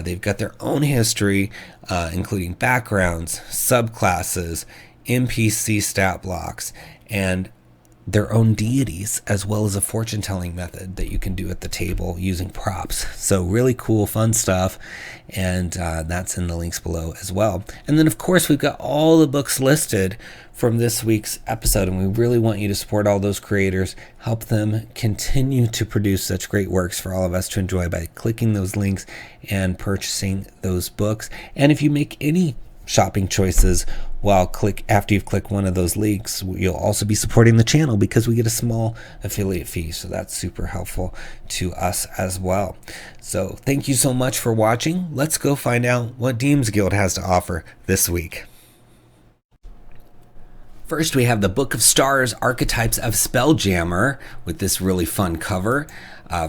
They've got their own history, including backgrounds, subclasses, NPC stat blocks, and their own deities, as well as a fortune-telling method that you can do at the table using props. So really cool, fun stuff, and that's in the links below as well. And then, of course, we've got all the books listed from this week's episode, and we really want you to support all those creators, help them continue to produce such great works for all of us to enjoy by clicking those links and purchasing those books. And if you make any shopping choices after you've clicked one of those links, you'll also be supporting the channel because we get a small affiliate fee, so that's super helpful to us as well. So thank you so much for watching. Let's go find out what DM's Guild has to offer this week. First, we have the Book of Stars Archetypes of Spelljammer with this really fun cover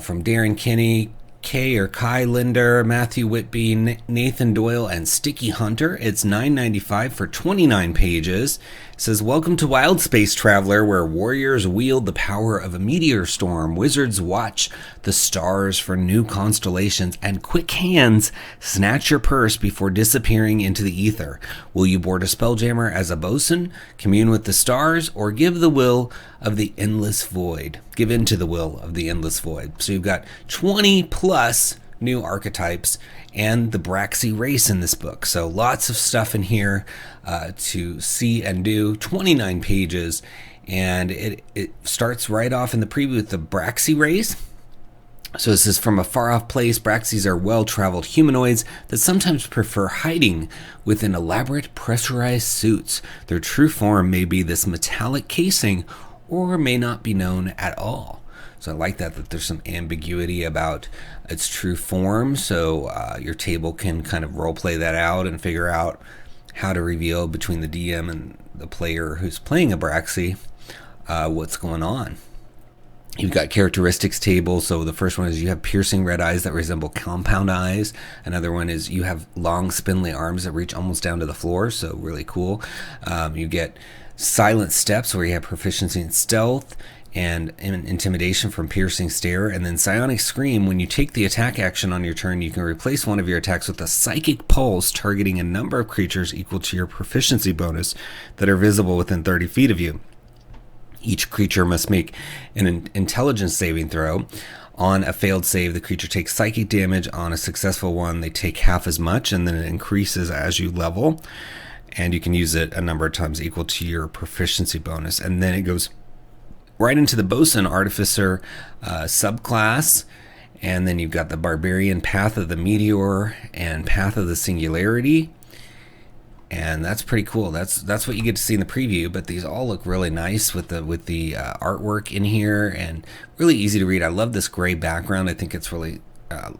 from Darren Kinney, Kay or Kai Linder, Matthew Whitby, Nathan Doyle, and Sticky Hunter. It's $9.95 for 29 pages. It says, welcome to Wild Space Traveler, where warriors wield the power of a meteor storm, wizards watch the stars for new constellations, and quick hands snatch your purse before disappearing into the ether. Will you board a Spelljammer as a bosun, commune with the stars, or give the will of the endless void? Give in to the will of the endless void. So you've got 20 plus new archetypes and the Braxy race in this book. So lots of stuff in here to see and do. 29 pages, and it starts right off in the preview with the Braxy race. So this is from a far-off place. Braxies are well-traveled humanoids that sometimes prefer hiding within elaborate pressurized suits. Their true form may be this metallic casing or may not be known at all. So I like that there's some ambiguity about its true form, so your table can kind of role-play that out and figure out how to reveal between the DM and the player who's playing a Braxy what's going on. You've got characteristics table. So the first one is you have piercing red eyes that resemble compound eyes. Another one is you have long spindly arms that reach almost down to the floor, so really cool. You get silent steps, where you have proficiency in stealth and intimidation from piercing stare, and then psionic scream. When you take the attack action on your turn, you can replace one of your attacks with a psychic pulse targeting a number of creatures equal to your proficiency bonus that are visible within 30 feet of you. Each creature must make an intelligence saving throw. On a failed save, the creature takes psychic damage. On a successful one, they take half as much, and then it increases as you level, and you can use it a number of times equal to your proficiency bonus. And then it goes right into the Bosun Artificer subclass, and then you've got the Barbarian Path of the Meteor and Path of the Singularity, and that's pretty cool. That's what you get to see in the preview, but these all look really nice with the artwork in here, and really easy to read. I love this gray background. I think it's really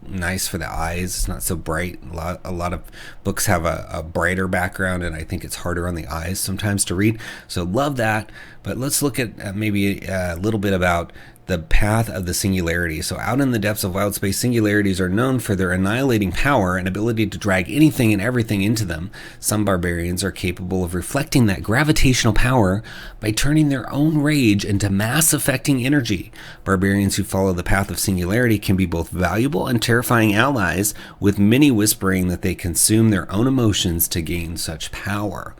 nice for the eyes. It's not so bright. A lot of books have a brighter background, and I think it's harder on the eyes sometimes to read. So love that. But let's look at maybe a little bit about the Path of the Singularity. So out in the depths of wild space, singularities are known for their annihilating power and ability to drag anything and everything into them. Some barbarians are capable of reflecting that gravitational power by turning their own rage into mass-affecting energy. Barbarians who follow the Path of Singularity can be both valuable and terrifying allies, with many whispering that they consume their own emotions to gain such power.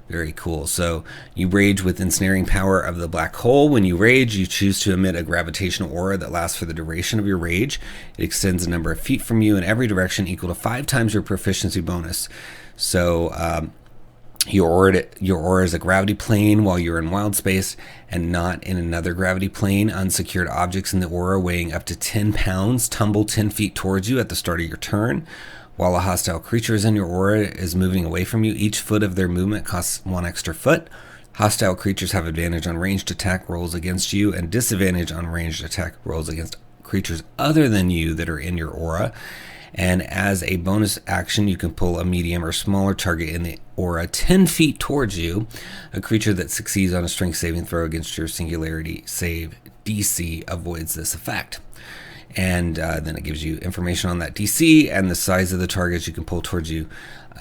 Very cool. So you rage with ensnaring power of the black hole. When you rage, you choose to emit a gravitational aura that lasts for the duration of your rage. It extends a number of feet from you in every direction, equal to 5 times your proficiency bonus. So your aura is a gravity plane while you're in wild space, and not in another gravity plane. Unsecured objects in the aura weighing up to 10 pounds tumble 10 feet towards you at the start of your turn. While a hostile creature is in your aura is moving away from you, each foot of their movement costs 1 extra foot. Hostile creatures have advantage on ranged attack rolls against you and disadvantage on ranged attack rolls against creatures other than you that are in your aura. And as a bonus action, you can pull a medium or smaller target in the aura 10 feet towards you. A creature that succeeds on a strength saving throw against your singularity save DC avoids this effect. And then it gives you information on that DC, and the size of the targets you can pull towards you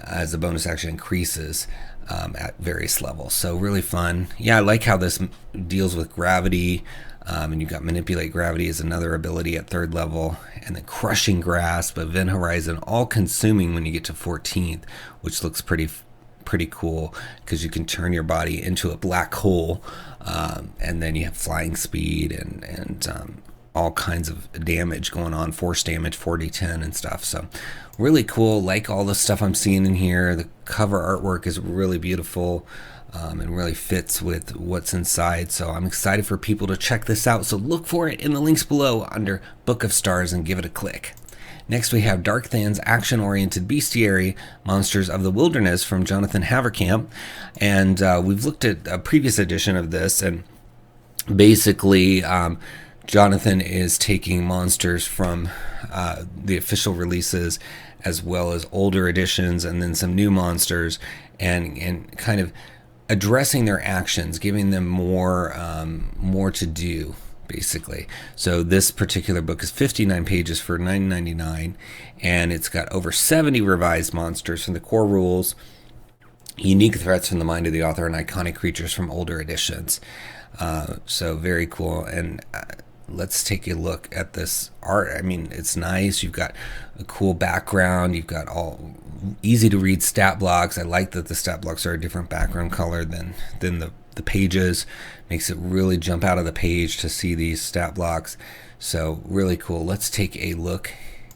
as the bonus action increases at various levels. So really fun. Yeah, I like how this deals with gravity, and you've got Manipulate Gravity as another ability at 3rd level, and then Crushing Grasp, Event Horizon, all consuming when you get to 14th, which looks pretty cool because you can turn your body into a black hole, and then you have flying speed and all kinds of damage going on, force damage, 4d10 and stuff. So really cool. Like all the stuff I'm seeing in here. The cover artwork is really beautiful and really fits with what's inside. So I'm excited for people to check this out. So look for it in the links below under Book of Stars and give it a click. Next we have Darkthan's action-oriented bestiary, Monsters of the Wilderness, from Jonathan Haverkamp. And we've looked at a previous edition of this, and basically Jonathan is taking monsters from the official releases as well as older editions, and then some new monsters, and kind of addressing their actions, giving them more to do, basically. So this particular book is 59 pages for $9.99, and it's got over 70 revised monsters from the core rules, unique threats from the mind of the author, and iconic creatures from older editions. So very cool. And let's take a look at this art. I mean, it's nice. You've got a cool background. You've got all easy to read stat blocks. I like that the stat blocks are a different background color than the pages. Makes it really jump out of the page to see these stat blocks. So really cool. Let's take a look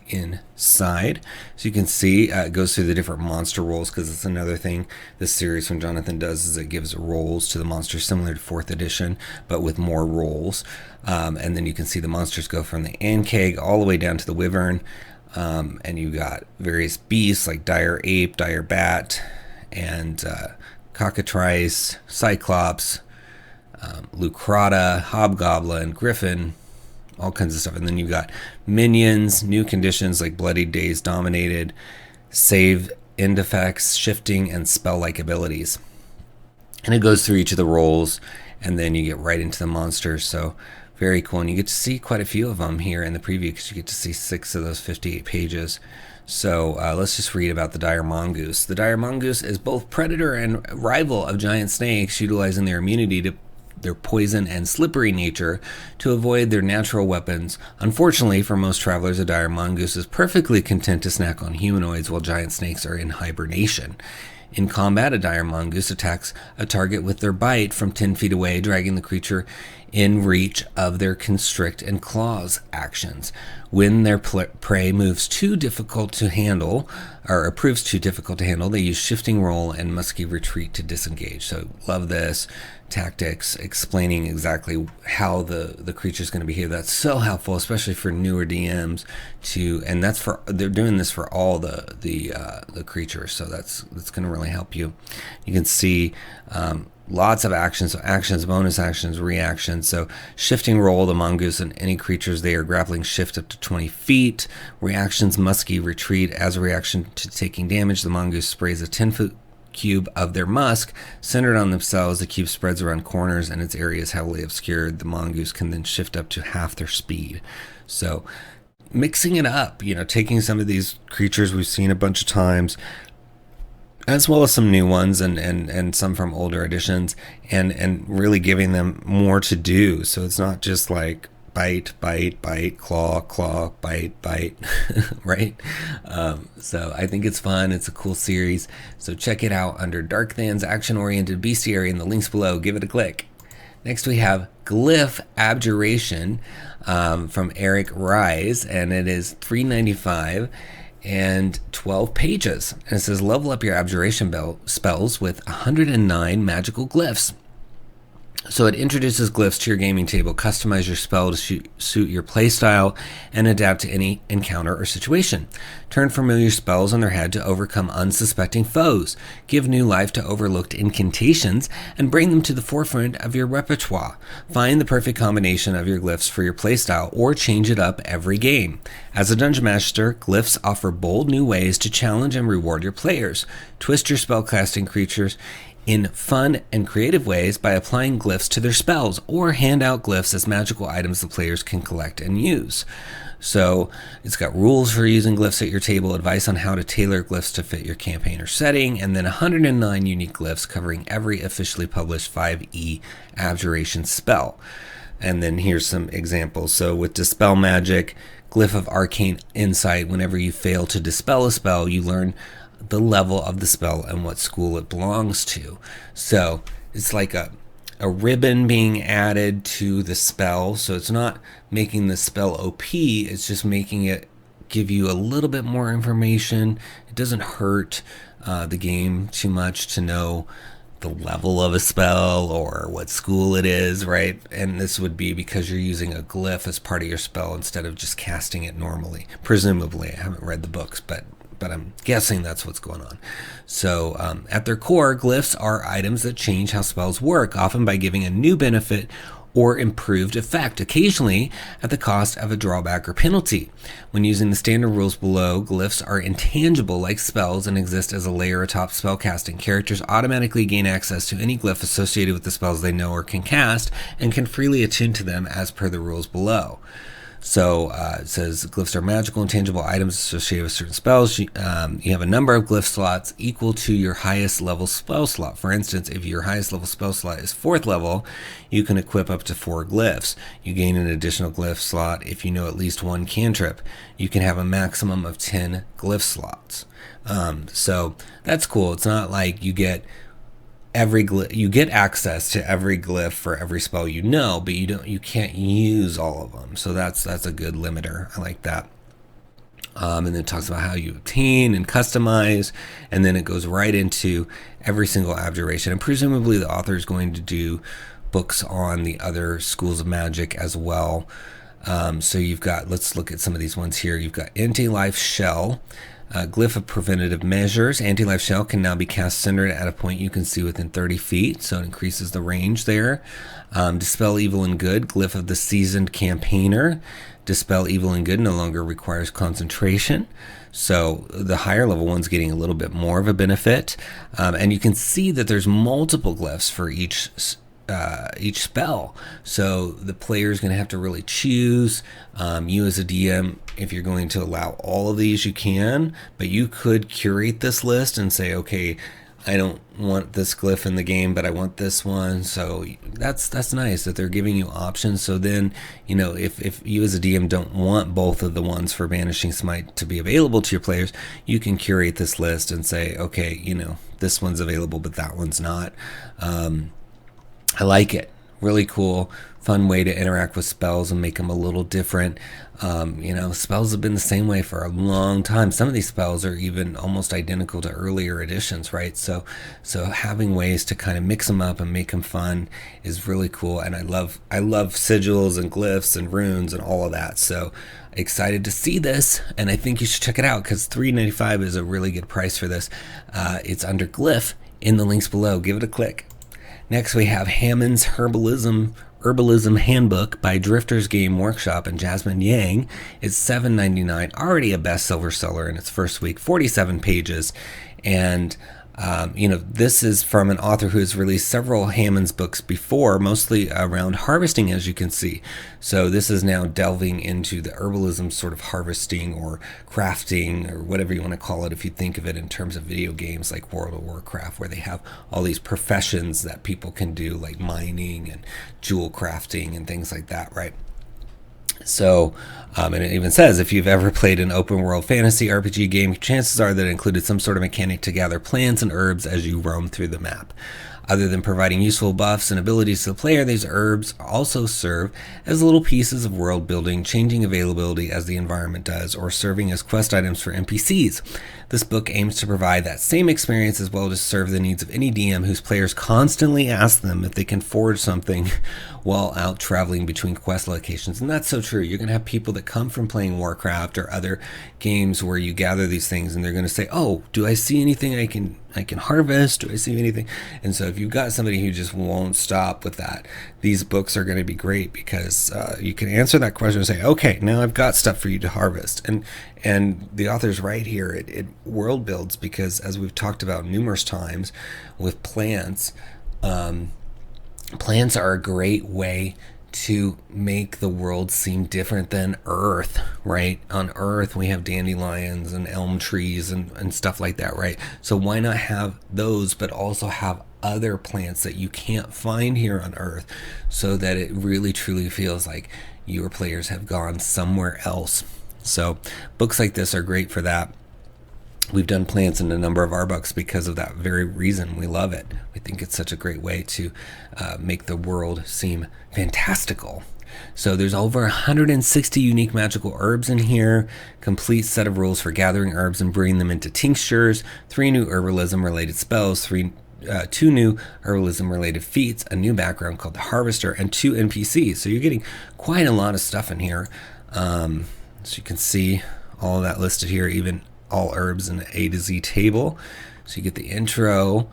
inside. So you can see it goes through the different monster rolls, because it's another thing this series from Jonathan does, is it gives rolls to the monsters similar to 4th edition, but with more rolls. And then you can see the monsters go from the Ankeg all the way down to the Wyvern. And you got various beasts like dire ape, dire bat, and cockatrice, cyclops, lucrata, hobgoblin, griffin, all kinds of stuff. And then you've got minions, new conditions like bloodied, dazed, dominated, save, end effects, shifting, and spell-like abilities. And it goes through each of the roles, and then you get right into the monsters. So very cool. And you get to see quite a few of them here in the preview, because you get to see 6 of those 58 pages. So let's just read about the dire mongoose. The dire mongoose is both predator and rival of giant snakes, utilizing their immunity to their poison and slippery nature to avoid their natural weapons. Unfortunately for most travelers, a dire mongoose is perfectly content to snack on humanoids while giant snakes are in hibernation. In combat, a dire mongoose attacks a target with their bite from 10 feet away, dragging the creature in reach of their constrict and claws actions. When their prey moves too difficult to handle, or proves too difficult to handle, they use shifting roll and musky retreat to disengage. So love this tactics, explaining exactly how the creature is going to behave. That's so helpful, especially for newer DMs and that's they're doing this for all the creatures. So that's going to really help you. You can see lots of actions, bonus actions, reactions. So shifting roll, the mongoose and any creatures they are grappling shift up to 20 feet. Reactions, musky retreat. As a reaction to taking damage, the mongoose sprays a 10-foot cube of their musk centered on themselves. The cube spreads around corners and its area is heavily obscured. The mongoose can then shift up to half their speed. So mixing it up, taking some of these creatures we've seen a bunch of times, as well as some new ones and some from older editions, and really giving them more to do. So it's not just like bite, bite, bite, claw, claw, bite, bite, right? So I think it's fun. It's a cool series. So check it out under Darkthan's action-oriented bestiary in the links below. Give it a click. Next we have Glyph Abjuration from Eric Rise, and it is $3.95 and 12 pages. And it says level up your Abjuration spells with 109 magical glyphs. So it introduces glyphs to your gaming table, customize your spell to suit your playstyle, and adapt to any encounter or situation. Turn familiar spells on their head to overcome unsuspecting foes. Give new life to overlooked incantations, and bring them to the forefront of your repertoire. Find the perfect combination of your glyphs for your playstyle, or change it up every game. As a dungeon master, glyphs offer bold new ways to challenge and reward your players. Twist your spellcasting creatures in fun and creative ways by applying glyphs to their spells, or hand out glyphs as magical items the players can collect and use. So it's got rules for using glyphs at your table, advice on how to tailor glyphs to fit your campaign or setting, and then 109 unique glyphs covering every officially published 5e Abjuration spell. And then here's some examples. So with Dispel Magic, Glyph of Arcane Insight, whenever you fail to dispel a spell, you learn the level of the spell and what school it belongs to. So it's like a ribbon being added to the spell. So it's not making the spell OP, it's just making it give you a little bit more information. It doesn't hurt the game too much to know the level of a spell or what school it is, right? And this would be because you're using a glyph as part of your spell instead of just casting it normally. Presumably, I haven't read the books, but I'm guessing that's what's going on. So at their core, glyphs are items that change how spells work, often by giving a new benefit or improved effect, occasionally at the cost of a drawback or penalty. When using the standard rules below, glyphs are intangible like spells and exist as a layer atop spellcasting. Characters automatically gain access to any glyph associated with the spells they know or can cast, and can freely attune to them as per the rules below. So it says glyphs are magical and tangible items associated with certain spells. You have a number of glyph slots equal to your highest level spell slot. For instance, if your highest level spell slot is 4th level, you can equip up to 4 glyphs. You gain an additional glyph slot if you know at least 1 cantrip. You can have a maximum of 10 glyph slots. So that's cool. It's not like you get you get access to every glyph for every spell you know, but you can't use all of them. So that's a good limiter. I like that. And then it talks about how you obtain and customize, and then it goes right into every single abjuration. And presumably the author is going to do books on the other schools of magic as well. So you've got, let's look at some of these ones here. You've got Anti-Life Shell. Glyph of Preventative Measures. Anti-Life Shell can now be cast centered at a point you can see within 30 feet, so it increases the range there. Dispel Evil and Good. Glyph of the Seasoned Campaigner. Dispel Evil and Good no longer requires concentration, so the higher level one's getting a little bit more of a benefit. And you can see that there's multiple glyphs for each spell, so the player is going to have to really choose. You as a DM, if you're going to allow all of these, you can, but you could curate this list and say, okay, I don't want this glyph in the game, but I want this one. So that's nice that they're giving you options. So then, you know, if you as a DM don't want both of the ones for Banishing Smite to be available to your players, you can curate this list and say, okay, you know, this one's available, but that one's not. I like it. Really cool, fun way to interact with spells and make them a little different. You know, spells have been the same way for a long time. Some of these spells are even almost identical to earlier editions, right? So having ways to kind of mix them up and make them fun is really cool. And I love sigils and glyphs and runes and all of that. So excited to see this, and I think you should check it out because $3.95 is a really good price for this. It's under Glyph in the links below. Give it a click. Next, we have Hamund's Herbalism Handbook by Drifters Game Workshop and Jasmine Yang. It's $7.99, already a bestseller seller in its first week, 47 pages. And, you know, this is from an author who has released several Hamund's books before, mostly around harvesting, as you can see. So this is now delving into the herbalism sort of harvesting or crafting or whatever you want to call it, if you think of it in terms of video games like World of Warcraft, where they have all these professions that people can do, like mining and jewel crafting and things like that, right? So, and it even says, if you've ever played an open world fantasy RPG game, chances are that it included some sort of mechanic to gather plants and herbs as you roam through the map. Other than providing useful buffs and abilities to the player, these herbs also serve as little pieces of world building, changing availability as the environment does, or serving as quest items for NPCs. This book aims to provide that same experience as well as serve the needs of any DM whose players constantly ask them if they can forge something while out traveling between quest locations. And that's so true. You're going to have people that come from playing Warcraft or other games where you gather these things, and they're going to say, oh, do I see anything I can harvest? Do I see anything? And so if you've got somebody who just won't stop with that, these books are going to be great because you can answer that question and say, okay, now I've got stuff for you to harvest. And the author's right here. It world builds because, as we've talked about numerous times with plants, plants are a great way to make the world seem different than Earth, right? On Earth, we have dandelions and elm trees and stuff like that, right? So why not have those, but also have other plants that you can't find here on Earth, so that it really truly feels like your players have gone somewhere else. So books like this are great for that. We've done plants in a number of our books because of that very reason. We love it. We think it's such a great way to make the world seem fantastical. So there's over 160 unique magical herbs in here, complete set of rules for gathering herbs and brewing them into tinctures, 3 new herbalism related spells, 2 new herbalism related feats, a new background called the Harvester, and 2 NPCs. So you're getting quite a lot of stuff in here. So you can see all of that listed here, even all herbs in an A to Z table. So you get the intro,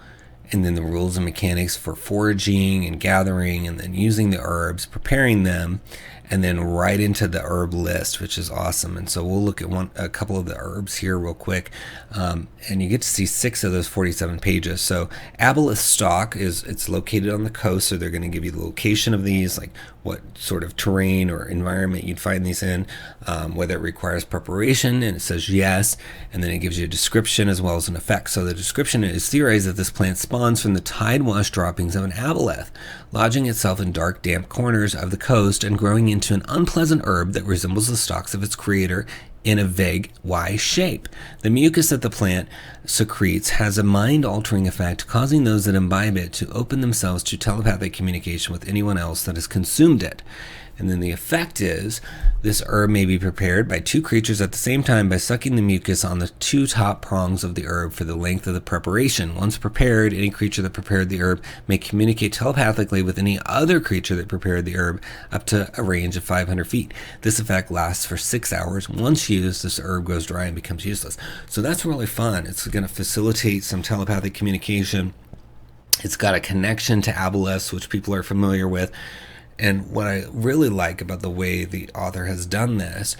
and then the rules and mechanics for foraging and gathering, and then using the herbs, preparing them, and then right into the herb list, which is awesome. And so we'll look at a couple of the herbs here real quick, and you get to see 6 of those 47 pages. So aboleth stalk it's located on the coast, so they're going to give you the location of these, like what sort of terrain or environment you'd find these in, whether it requires preparation, and it says yes, and then it gives you a description as well as an effect. So the description is theorized that this plant spawns from the tide-wash droppings of an aboleth, lodging itself in dark, damp corners of the coast and growing into an unpleasant herb that resembles the stalks of its creator in a vague Y shape. The mucus that the plant secretes has a mind-altering effect, causing those that imbibe it to open themselves to telepathic communication with anyone else that has consumed it. And then the effect is, this herb may be prepared by 2 creatures at the same time by sucking the mucus on the 2 top prongs of the herb for the length of the preparation. Once prepared, any creature that prepared the herb may communicate telepathically with any other creature that prepared the herb up to a range of 500 feet. This effect lasts for 6 hours. Once used, this herb goes dry and becomes useless. So that's really fun. It's going to facilitate some telepathic communication. It's got a connection to aboleths, which people are familiar with. And what I really like about the way the author has done this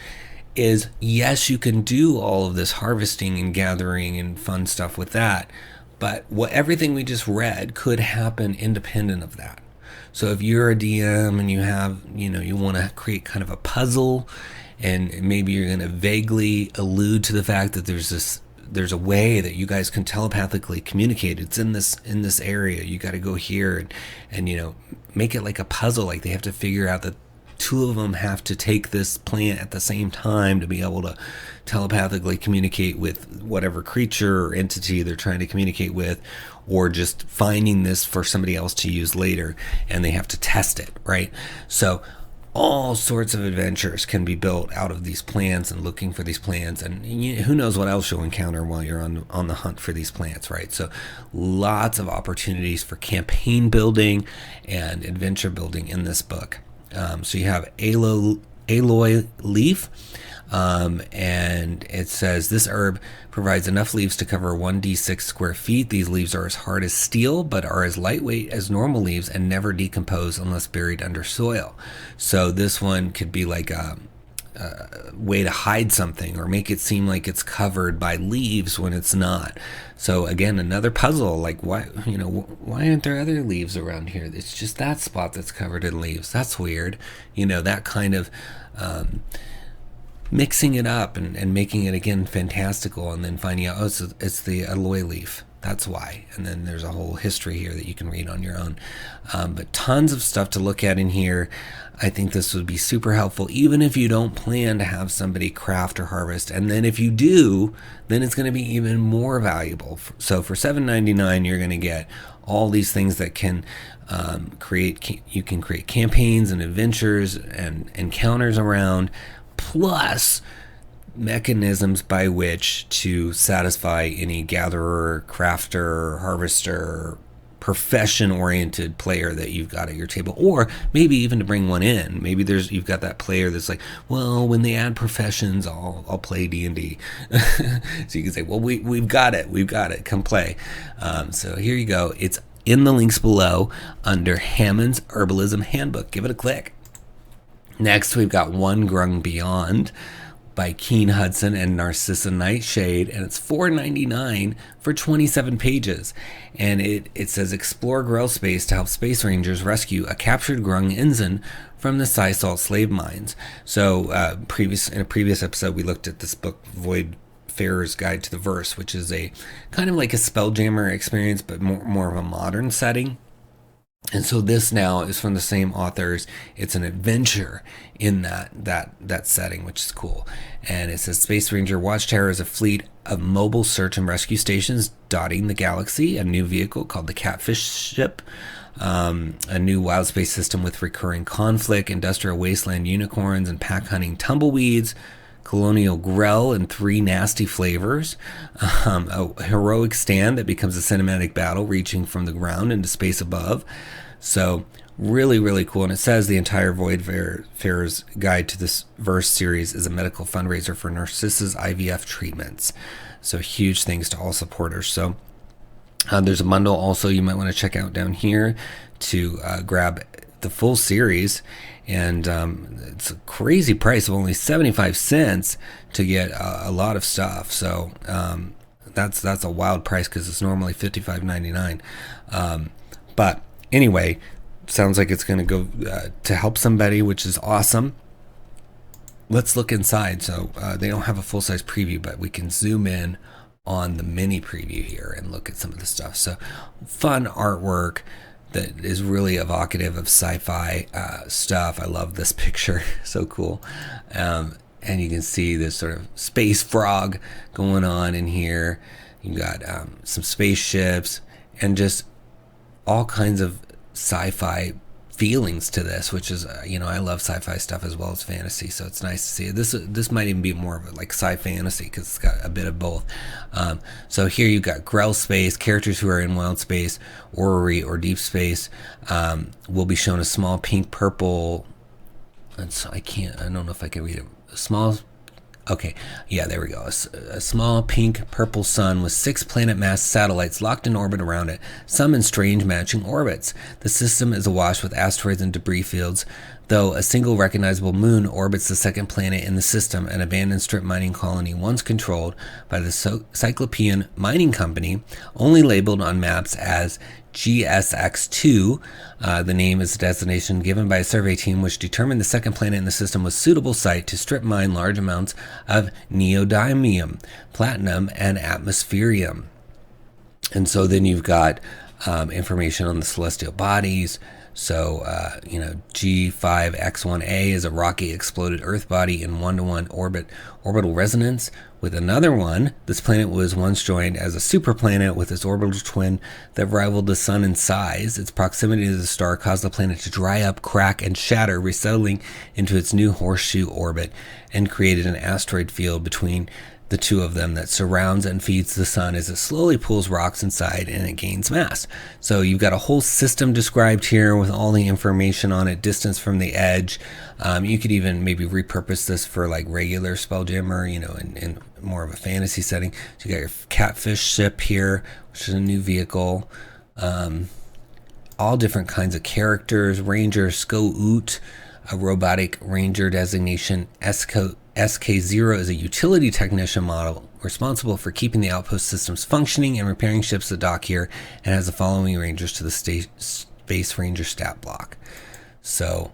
is, yes, you can do all of this harvesting and gathering and fun stuff with that, but everything we just read could happen independent of that. So if you're a DM and you have, you want to create kind of a puzzle, and maybe you're going to vaguely allude to the fact that there's a way that you guys can telepathically communicate. It's in this area. You got to go here and make it like a puzzle. Like they have to figure out that 2 of them have to take this plant at the same time to be able to telepathically communicate with whatever creature or entity they're trying to communicate with, or just finding this for somebody else to use later, and they have to test it, right? So all sorts of adventures can be built out of these plants and looking for these plants, and who knows what else you'll encounter while you're on the hunt for these plants, right? So lots of opportunities for campaign building and adventure building in this book. So you have aloe leaf, and it says this herb provides enough leaves to cover 1d6 square feet. These leaves are as hard as steel, but are as lightweight as normal leaves and never decompose unless buried under soil. So this one could be like a way to hide something or make it seem like it's covered by leaves when it's not. So again, another puzzle, like why aren't there other leaves around here? It's just that spot that's covered in leaves. That's weird. That kind of mixing it up and making it again fantastical, and then finding out, it's the aloe leaf. That's why. And then there's a whole history here that you can read on your own. But tons of stuff to look at in here. I think this would be super helpful, even if you don't plan to have somebody craft or harvest. And then if you do, then it's going to be even more valuable. So for $7.99, you're going to get all these things that can you can create campaigns and adventures and encounters around, plus mechanisms by which to satisfy any gatherer, crafter, harvester, profession-oriented player that you've got at your table, or maybe even to bring one in. Maybe you've got that player that's like, well, when they add professions, I'll play D&D. So you can say, well, we've got it, come play. So here you go. It's in the links below under Hamund's Herbalism Handbook. Give it a click. Next, we've got One Grung Beyond by Keen Hudson and Narcissa Nightshade, and it's $4.99 for 27 pages. And it says, explore Grell space to help space rangers rescue a captured Grung ensign from the Salt slave mines. So in a previous episode, we looked at this book, Voidfarer's Guide to the Verse, which is a kind of like a Spelljammer experience, but more of a modern setting. And so this now is from the same authors. It's an adventure in that setting, which is cool. And it says Space Ranger Watchtower is a fleet of mobile search and rescue stations dotting the galaxy. A new vehicle called the Catfish Ship. A new wild space system with recurring conflict, industrial wasteland unicorns and pack hunting tumbleweeds. Colonial Grell in 3 nasty flavors, a heroic stand that becomes a cinematic battle reaching from the ground into space above. So really, really cool. And it says the entire Voidfarer's Guide to this Verse series is a medical fundraiser for Narcissa's IVF treatments. So huge thanks to all supporters. So There's a bundle also you might want to check out down here to grab the full series, and it's a crazy price of only 75 cents to get a lot of stuff. So that's a wild price because it's normally $55.99. But anyway, sounds like it's going to go to help somebody, which is awesome. Let's look inside. So they don't have a full-size preview, but we can zoom in on the mini preview here and look at some of the stuff. So fun artwork that is really evocative of sci-fi stuff. I love this picture. So cool. And you can see this sort of space frog going on in here. You got some spaceships and just all kinds of sci-fi feelings to this, which is I love sci-fi stuff as well as fantasy, so it's nice to see it. This might even be more of a like sci-fantasy because it's got a bit of both. So here you've got Grell space, characters who are in wild space, orrery or deep space will be shown a small pink purple, and so I don't know if I can read it. Okay, yeah, there we go. A small pink purple sun with 6 planet-mass satellites locked in orbit around it, some in strange matching orbits. The system is awash with asteroids and debris fields, though a single recognizable moon orbits the second planet in the system, an abandoned strip mining colony once controlled by the Cyclopean Mining Company, only labeled on maps as GSX-2. The name is a designation given by a survey team which determined the second planet in the system was a suitable site to strip mine large amounts of neodymium, platinum, and atmospherium. And so then you've got information on the celestial bodies. So, G5X1A is a rocky exploded Earth body in 1-to-1 orbital resonance with another one. This planet was once joined as a superplanet with its orbital twin that rivaled the sun in size. Its proximity to the star caused the planet to dry up, crack, and shatter, resettling into its new horseshoe orbit, and created an asteroid field between the two of them that surrounds and feeds the sun as it slowly pulls rocks inside and it gains mass. So you've got a whole system described here with all the information on it, distance from the edge. You could even maybe repurpose this for like regular Spelljammer, in more of a fantasy setting. So you got your catfish ship here, which is a new vehicle. All different kinds of characters. Ranger 𝘏𝙤𝙬𝙧, a robotic ranger designation. SK0 is a utility technician model responsible for keeping the outpost systems functioning and repairing ships that dock here, and has the following rangers to the Space Ranger stat block. So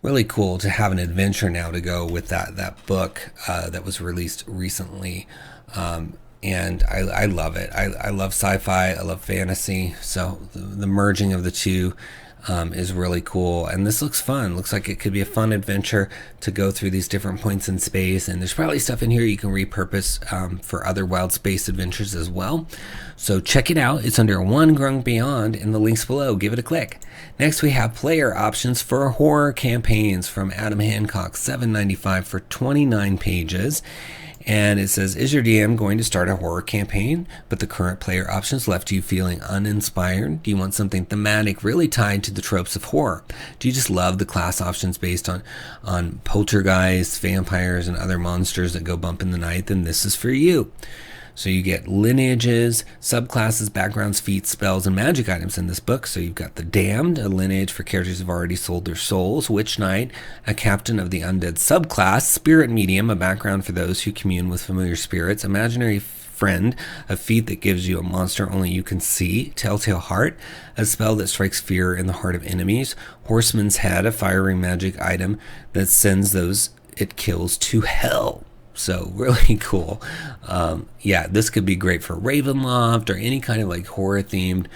really cool to have an adventure now to go with that book that was released recently. And I love it. I love sci-fi. I love fantasy. So the merging of the two is really cool, and this looks fun. Looks like it could be a fun adventure to go through these different points in space, and there's probably stuff in here you can repurpose for other wild space adventures as well. So check it out. It's under One Grung Beyond in the links below. Give it a click. Next we have player options for horror campaigns from Adam Hancock, $7.95 for 29 pages. And it says, is your DM going to start a horror campaign, but the current player options left you feeling uninspired? Do you want something thematic really tied to the tropes of horror? Do you just love the class options based on poltergeists, vampires, and other monsters that go bump in the night? Then this is for you. So you get lineages, subclasses, backgrounds, feats, spells, and magic items in this book. So you've got the Damned, a lineage for characters who've already sold their souls. Witch Knight, a captain of the undead subclass. Spirit Medium, a background for those who commune with familiar spirits. Imaginary Friend, a feat that gives you a monster only you can see. Telltale Heart, a spell that strikes fear in the heart of enemies. Horseman's Head, a fiery magic item that sends those it kills to hell. So really cool. Yeah, this could be great for Ravenloft or any kind of like horror themed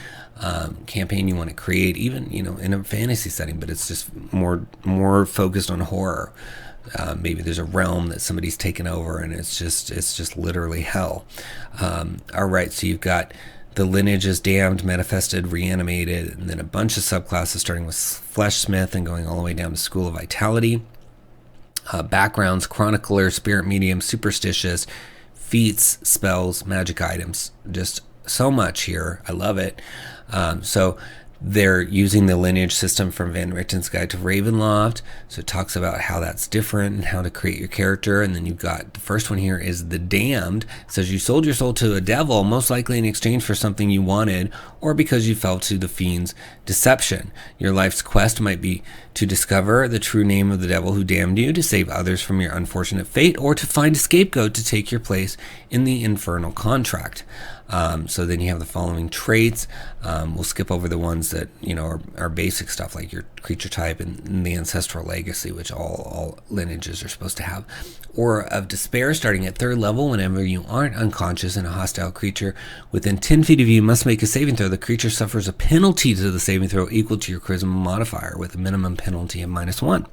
campaign you want to create, even in a fantasy setting, but it's just more focused on horror. Maybe there's a realm that somebody's taken over and it's just literally hell. All right, so you've got the lineages: Damned, Manifested, Reanimated, and then a bunch of subclasses starting with Fleshsmith and going all the way down to School of Vitality. Backgrounds: Chronicler, Spirit Medium, Superstitious, feats, spells, magic items. Just so much here. I love it. So They're using the lineage system from Van Richten's Guide to Ravenloft. So it talks about how that's different and how to create your character. And then you've got the first one here is the Damned. It says you sold your soul to a devil, most likely in exchange for something you wanted or because you fell to the fiend's deception. Your life's quest might be to discover the true name of the devil who damned you, to save others from your unfortunate fate, or to find a scapegoat to take your place in the infernal contract. So then you have the following traits. We'll skip over the ones that, you know, are basic stuff like your creature type and the ancestral legacy, which all lineages are supposed to have. Aura of Despair, starting at 3rd level. Whenever you aren't unconscious and a hostile creature within 10 feet of you must make a saving throw, the creature suffers a penalty to the saving throw equal to your charisma modifier with a minimum penalty of -1.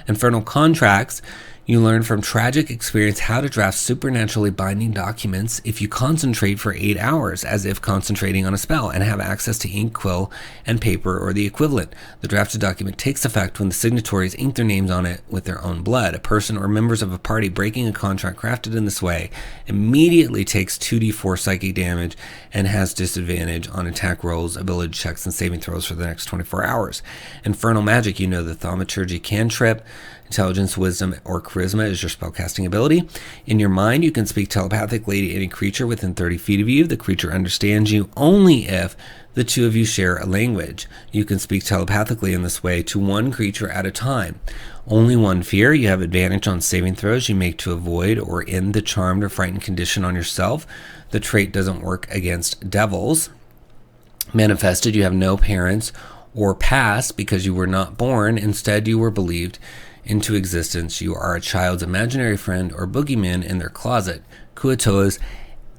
Infernal Contracts. You learn from tragic experience how to draft supernaturally binding documents if you concentrate for 8 hours, as if concentrating on a spell, and have access to ink, quill, and paper or the equivalent. The drafted document takes effect when the signatories ink their names on it with their own blood. A person or members of a party breaking a contract crafted in this way immediately takes 2d4 psychic damage and has disadvantage on attack rolls, ability checks, and saving throws for the next 24 hours. Infernal Magic. You know the Thaumaturgy cantrip. Intelligence, Wisdom, or Charisma is your spellcasting ability. In your mind, you can speak telepathically to any creature within 30 feet of you. The creature understands you only if the two of you share a language. You can speak telepathically in this way to one creature at a time. Only one fear. You have advantage on saving throws you make to avoid or end the charmed or frightened condition on yourself. The trait doesn't work against devils. Manifested. You have no parents or past because you were not born. Instead, you were believed into existence. You are a child's imaginary friend or boogeyman in their closet. Kuatoas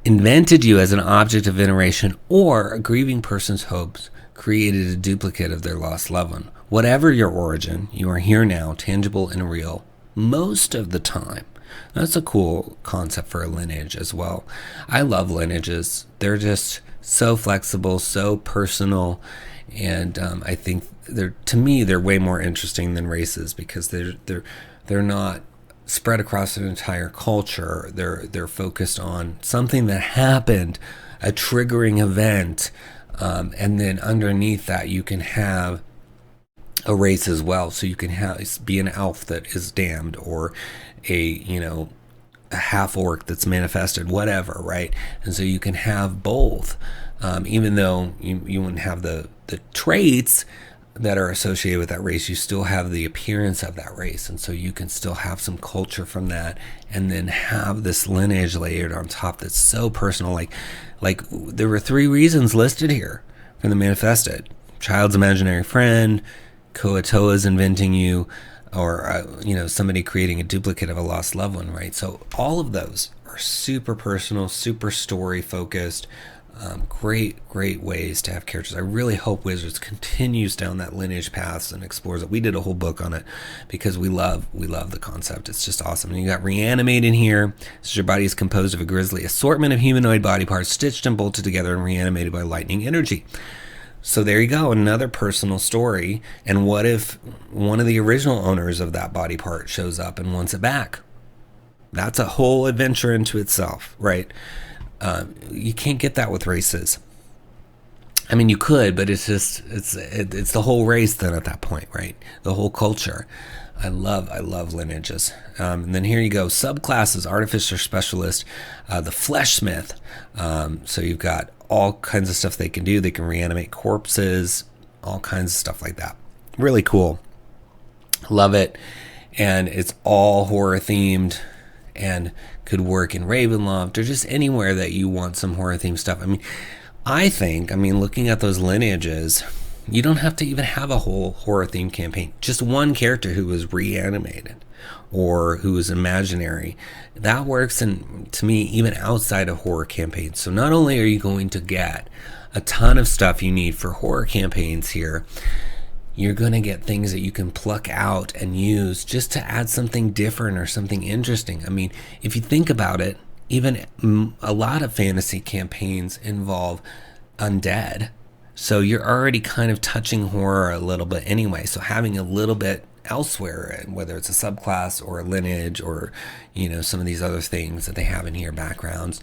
invented you as an object of veneration or a grieving person's hopes, created a duplicate of their lost loved one. Whatever your origin, you are here now, tangible and real, most of the time. That's a cool concept for a lineage as well. I love lineages. They're just so flexible, so personal, and I think to me they're way more interesting than races because they're not spread across an entire culture. They're focused on something that happened, a triggering event, and then underneath that you can have a race as well. So you can be an elf that is damned, or a half orc that's manifested, whatever, right? And so you can have both, even though you wouldn't have the traits that are associated with that race, you still have the appearance of that race, and so you can still have some culture from that, and then have this lineage layered on top that's so personal. Like there were 3 reasons listed here for the manifested: child's imaginary friend, Kuatoas inventing you, or somebody creating a duplicate of a lost loved one, right? So all of those are super personal, super story focused. Great ways to have characters. I really hope Wizards continues down that lineage path and explores it. We did a whole book on it because we love the concept. It's just awesome. And you got Reanimate in here. So your body is composed of a grisly assortment of humanoid body parts stitched and bolted together and reanimated by lightning energy. So there you go, another personal story. And what if one of the original owners of that body part shows up and wants it back? That's a whole adventure into itself, right? You can't get that with races. I mean, you could, but it's the whole race then at that point, right? The whole culture. I love lineages. And then here you go, subclasses: Artificer, Specialist, the Fleshsmith. So you've got all kinds of stuff they can do. They can reanimate corpses, all kinds of stuff like that. Really cool. Love it. And it's all horror themed and could work in Ravenloft or just anywhere that you want some horror themed stuff. I think, looking at those lineages, you don't have to even have a whole horror themed campaign. Just one character who was reanimated or who is imaginary. That works, to me, even outside of horror campaigns. So not only are you going to get a ton of stuff you need for horror campaigns here, you're going to get things that you can pluck out and use just to add something different or something interesting. If you think about it, even a lot of fantasy campaigns involve undead. So you're already kind of touching horror a little bit anyway. So having a little bit elsewhere, whether it's a subclass or a lineage or some of these other things that they have in here, backgrounds,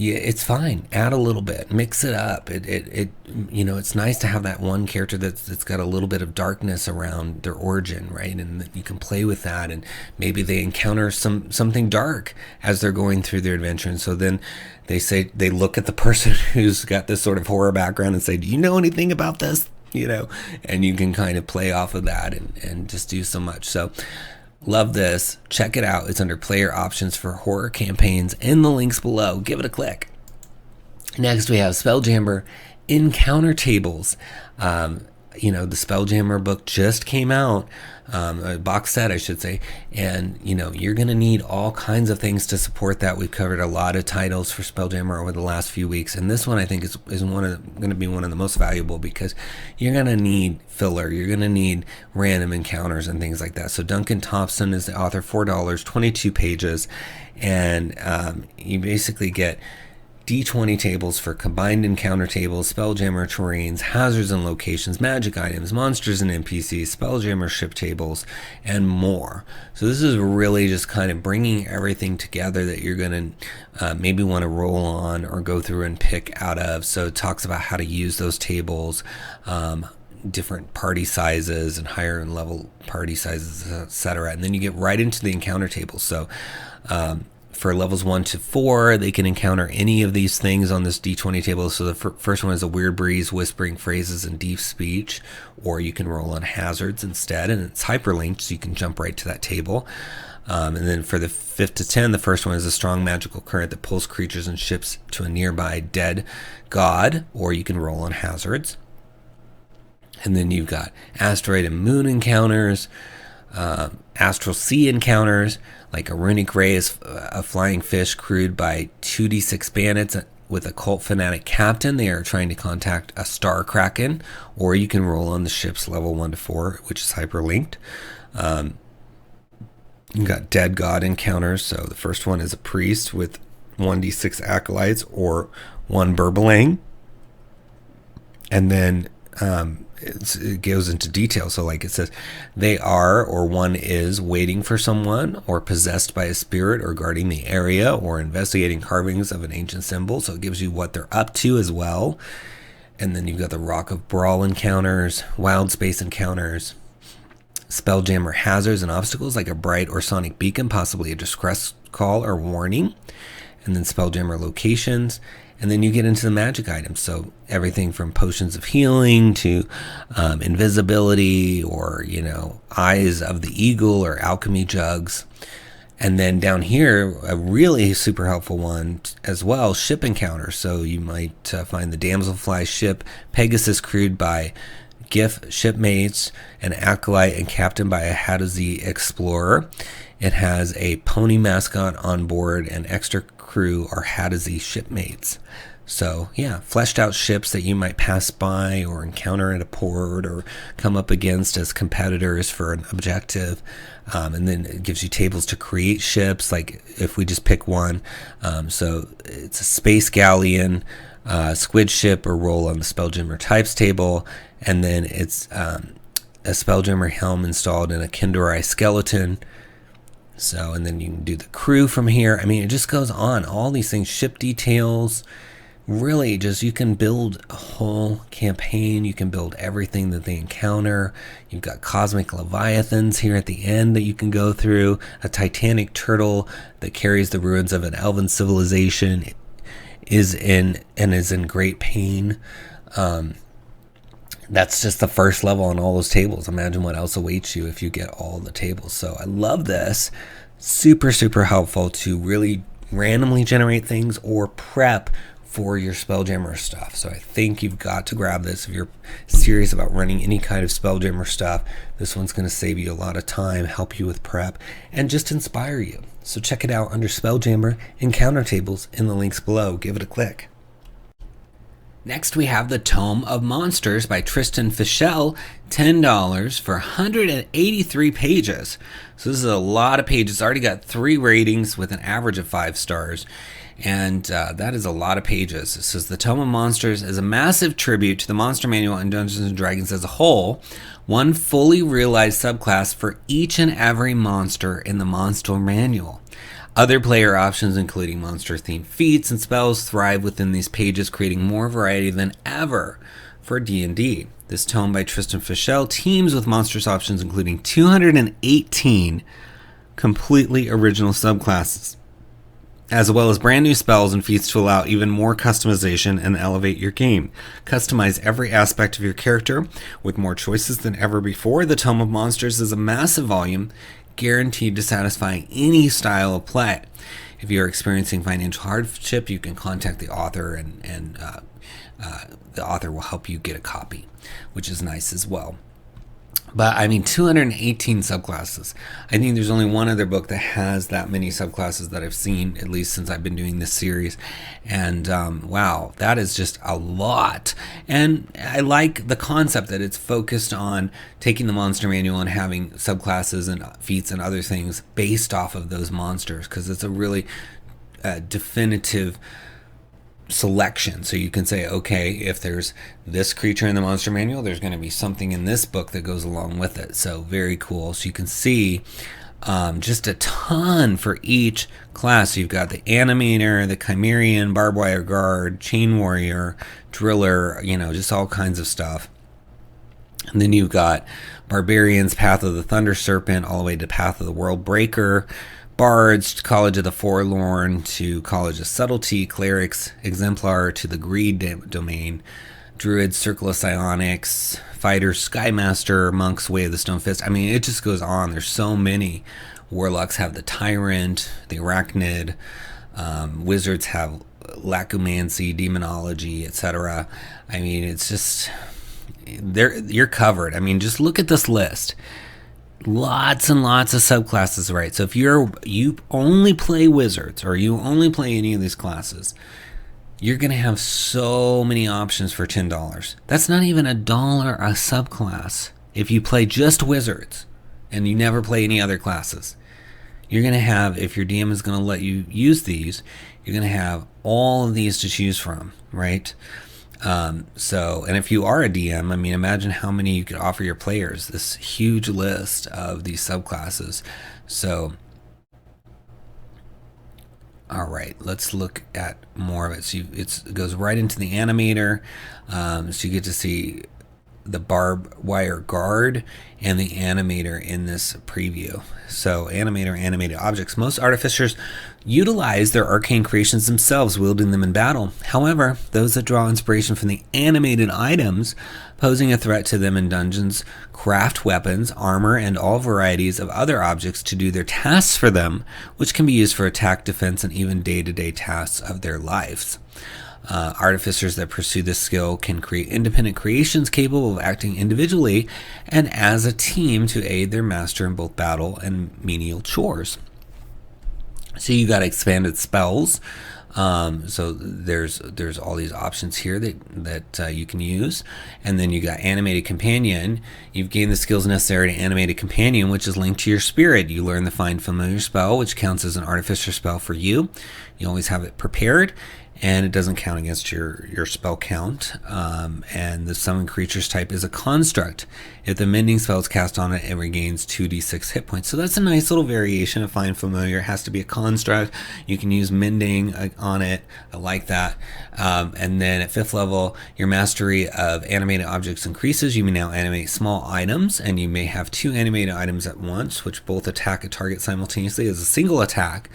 Yeah, it's fine. Add a little bit, mix it up. It's nice to have that one character that's got a little bit of darkness around their origin, right? And you can play with that, and maybe they encounter something dark as they're going through their adventure. And so then they look at the person who's got this sort of horror background and say, "Do you know anything about this?" And you can kind of play off of that and just do so much. So love this. Check it out. It's under player options for horror campaigns in the links below. Give it a click. Next, we have Spelljammer Encounter Tables. The Spelljammer book just came out, a box set, I should say, and you're going to need all kinds of things to support that. We've covered a lot of titles for Spelljammer over the last few weeks, and this one I think is going to be one of the most valuable, because you're going to need filler, you're going to need random encounters and things like that. So Duncan Thompson is the author, $4, 22 pages, and you basically get D20 tables for combined encounter tables, Spelljammer terrains, hazards and locations, magic items, monsters and NPCs, Spelljammer ship tables, and more. So this is really just kind of bringing everything together that you're going to maybe want to roll on or go through and pick out of. So it talks about how to use those tables, different party sizes and higher level party sizes, etc. And then you get right into the encounter tables. So for levels 1 to 4, they can encounter any of these things on this D20 table. So the first one is a weird breeze, whispering phrases, and deep speech, or you can roll on hazards instead, and it's hyperlinked, so you can jump right to that table. And then for the 5th to 10, the first one is a strong magical current that pulls creatures and ships to a nearby dead god, or you can roll on hazards. And then you've got asteroid and moon encounters, astral sea encounters, like a runic ray is a flying fish crewed by 2d6 bandits with a cult fanatic captain. They are trying to contact a star kraken, or you can roll on the ship's level 1 to 4, which is hyperlinked. You've got dead god encounters. So the first one is a priest with 1d6 acolytes or 1 burbelang. And then it goes into detail. So like it says, they are, or one is, waiting for someone, or possessed by a spirit, or guarding the area, or investigating carvings of an ancient symbol. So it gives you what they're up to as well. And then you've got the Rock of Brawl encounters, wild space encounters, Spelljammer hazards and obstacles, like a bright or sonic beacon, possibly a distress call or warning. And then Spelljammer locations. And then you get into the magic items. So everything from potions of healing to invisibility, or, eyes of the eagle, or alchemy jugs. And then down here, a really super helpful one as well, ship encounters. So you might find the Damselfly ship, Pegasus, crewed by Glyph shipmates, an acolyte and captained by a 𝙁𝙗𝙬𝙧 explorer. It has a pony mascot on board, and extra crew are 𝙁𝙗𝙬𝙧 shipmates. So yeah, fleshed out ships that you might pass by or encounter at a port or come up against as competitors for an objective. And then it gives you tables to create ships, like if we just pick one. So it's a space galleon, squid ship, or roll on the Spelljammer types table. And then it's a Spelljammer helm installed in a 𝘽𝙤𝙬𝙧 skeleton. So, and then you can do the crew from here. I mean, it just goes on. All these things, ship details, really just, you can build a whole campaign. You can build everything that they encounter. You've got cosmic leviathans here at the end that you can go through. A titanic turtle that carries the ruins of an elven civilization is in great pain. That's just the first level on all those tables. Imagine what else awaits you if you get all the tables. So I love this. Super, super helpful to really randomly generate things or prep for your Spelljammer stuff. So I think you've got to grab this if you're serious about running any kind of Spelljammer stuff. This one's going to save you a lot of time, help you with prep, and just inspire you. So check it out under Spelljammer Encounter Tables in the links below. Give it a click. Next, we have the Tome of Monsters by Tristan Fischel, $10 for 183 pages. So this is a lot of pages. It's already got 3 ratings with an average of 5 stars. And that is a lot of pages. It says the Tome of Monsters is a massive tribute to the Monster Manual and Dungeons & Dragons as a whole. One fully realized subclass for each and every monster in the Monster Manual. Other player options, including monster-themed feats and spells, thrive within these pages, creating more variety than ever for D&D. This tome by Tristan Fischel teams with monsters options, including 218 completely original subclasses, as well as brand new spells and feats to allow even more customization and elevate your game. Customize every aspect of your character with more choices than ever before. The Tome of Monsters is a massive volume, guaranteed to satisfy any style of play. If you're experiencing financial hardship, you can contact the author, and the author will help you get a copy, which is nice as well. But I mean, 218 subclasses. I think there's only one other book that has that many subclasses that I've seen, at least since I've been doing this series. And wow, that is just a lot. And I like the concept that it's focused on taking the monster manual and having subclasses and feats and other things based off of those monsters, because it's a really definitive selection. So you can say, okay, if there's this creature in the monster manual, there's going to be something in this book that goes along with it. So very cool. So you can see just a ton for each class. So you've got the Animator, the Chimerian, Barbed Wire Guard, Chain Warrior, Driller, just all kinds of stuff. And then you've got Barbarians, Path of the Thunder Serpent, all the way to Path of the World Breaker, Bards, College of the Forlorn, to College of Subtlety, Clerics, Exemplar, to the Greed Domain, Druids, Circle of Psionics, Fighters, Skymaster, Monks, Way of the Stone Fist. I mean, it just goes on. There's so many. Warlocks have the Tyrant, the Arachnid. Wizards have Lacumancy, Demonology, etc. I mean, it's just, you're covered. I mean, just look at this list. Lots and lots of subclasses, right? So if you only play wizards, or you only play any of these classes, you're going to have so many options for $10. That's not even $1 a subclass. If you play just wizards and you never play any other classes, you're going to have, if your DM is going to let you use these, you're going to have all of these to choose from, right? And if you are a DM, I mean, imagine how many you could offer your players, this huge list of these subclasses. So, all right, let's look at more of it. So it goes right into the Animator. So you get to see the Barbed Wire Guard and the Animator in this preview. So Animator, animated objects. Most artificers utilize their arcane creations themselves, wielding them in battle. However, those that draw inspiration from the animated items posing a threat to them in dungeons craft weapons, armor, and all varieties of other objects to do their tasks for them, which can be used for attack, defense, and even day-to-day tasks of their lives. Artificers that pursue this skill can create independent creations capable of acting individually and as a team to aid their master in both battle and menial chores. So you got expanded spells. So there's all these options here that you can use. And then you got Animated Companion. You've gained the skills necessary to animate a companion, which is linked to your spirit. You learn the Find Familiar spell, which counts as an artificer spell for you. You always have it prepared, and it doesn't count against your spell count. And the summon creatures type is a construct. If the mending spell is cast on it, it regains 2d6 hit points. So that's a nice little variation of Find Familiar. It has to be a construct. You can use mending on it. I like that. And then at 5th level, your mastery of animated objects increases. You may now animate small items, and you may have 2 animated items at once, which both attack a target simultaneously as a single attack,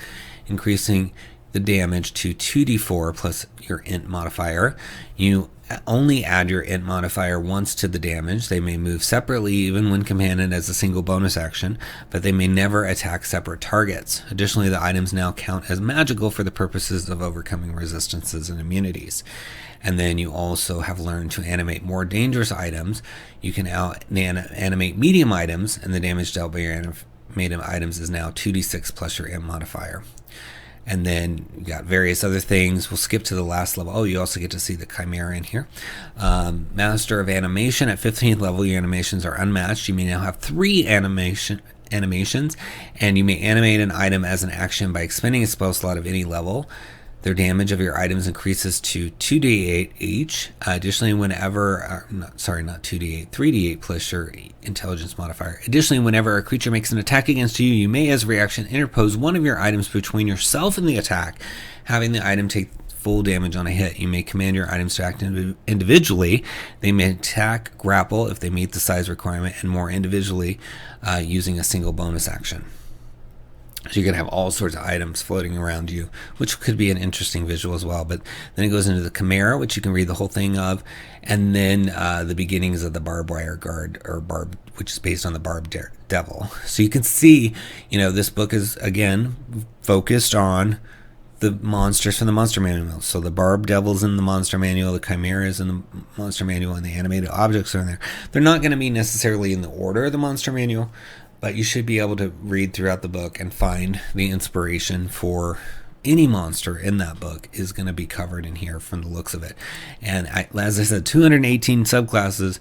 increasing the damage to 2d4 plus your int modifier. You only add your int modifier once to the damage. They may move separately even when commanded as a single bonus action, but they may never attack separate targets. Additionally, the items now count as magical for the purposes of overcoming resistances and immunities. And then you also have learned to animate more dangerous items. You can animate medium items, and the damage dealt by your animated items is now 2d6 plus your int modifier. And then you got various other things. We'll skip to the last level. Oh, you also get to see the Chimera in here. Master of Animation. At 15th level, your animations are unmatched. You may now have 3 animations, and you may animate an item as an action by expending a spell slot of any level. Their damage of your items increases to 2d8 each. Additionally, whenever, not 2d8, 3d8 plus your intelligence modifier. Additionally, whenever a creature makes an attack against you, you may, as a reaction, interpose one of your items between yourself and the attack, having the item take full damage on a hit. You may command your items to act individually. They may attack, grapple if they meet the size requirement, and more individually using a single bonus action. So you're going to have all sorts of items floating around you, which could be an interesting visual as well. But then it goes into the Chimera, which you can read the whole thing of, and then the beginnings of the Barbed Wire Guard, or Barb, which is based on the Barbed Devil. So you can see, this book is, again, focused on the monsters from the Monster Manual. So the Barbed Devil's in the Monster Manual, the Chimeras in the Monster Manual, and the animated objects are in there. They're not going to be necessarily in the order of the Monster Manual, but you should be able to read throughout the book and find the inspiration for any monster in that book is going to be covered in here from the looks of it. And as I said, 218 subclasses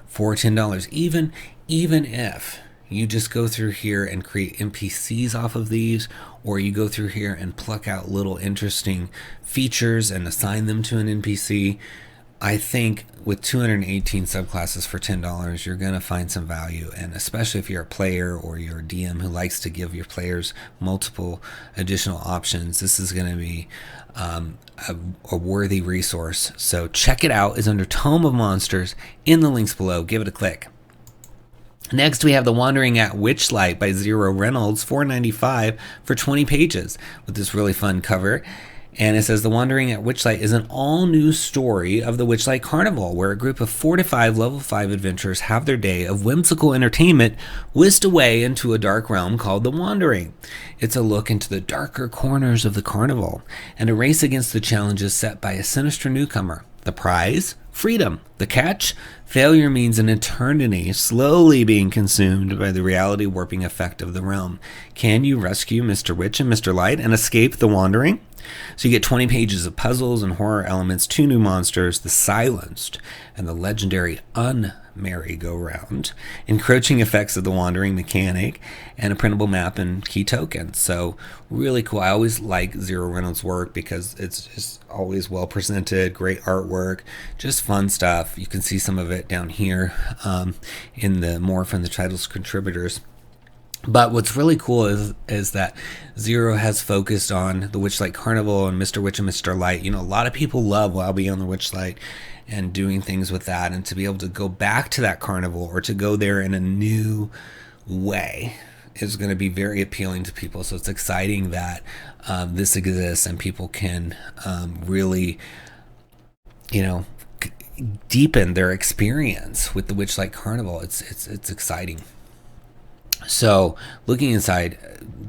for $10. Even if you just go through here and create NPCs off of these, or you go through here and pluck out little interesting features and assign them to an NPC, I think with 218 subclasses for $10, you're going to find some value. And especially if you're a player or you're a DM who likes to give your players multiple additional options, this is going to be a worthy resource. So check it out. It's under Tome of Monsters in the links below. Give it a click. Next, we have The Wandering at Witchlight by Zero Reynolds, $4.95 for 20 pages with this really fun cover. And it says, The Wandering at Witchlight is an all-new story of the Witchlight Carnival, where a group of 4 to 5 level 5 adventurers have their day of whimsical entertainment whisked away into a dark realm called The Wandering. It's a look into the darker corners of the carnival and a race against the challenges set by a sinister newcomer. The prize? Freedom. The catch? Failure means an eternity slowly being consumed by the reality warping effect of the realm. Can you rescue Mr. Witch and Mr. Light and escape the wandering? So you get 20 pages of puzzles and horror elements, 2 new monsters, the Silenced and the legendary Unmerry-Go-Round, encroaching effects of the wandering mechanic, and a printable map and key tokens. So really cool. I always like Zero Reynolds' work because it's just always well presented, great artwork, just fun stuff. You can see some of it down here in the more from the titles contributors. But what's really cool is that Zero has focused on the Witchlight Carnival and Mr. Witch and Mr. Light. A lot of people love Wild Beyond the Witchlight and doing things with that, and to be able to go back to that carnival or to go there in a new way is going to be very appealing to people. So it's exciting that this exists and people can really, deepen their experience with the Witchlight Carnival. It's exciting. So looking inside,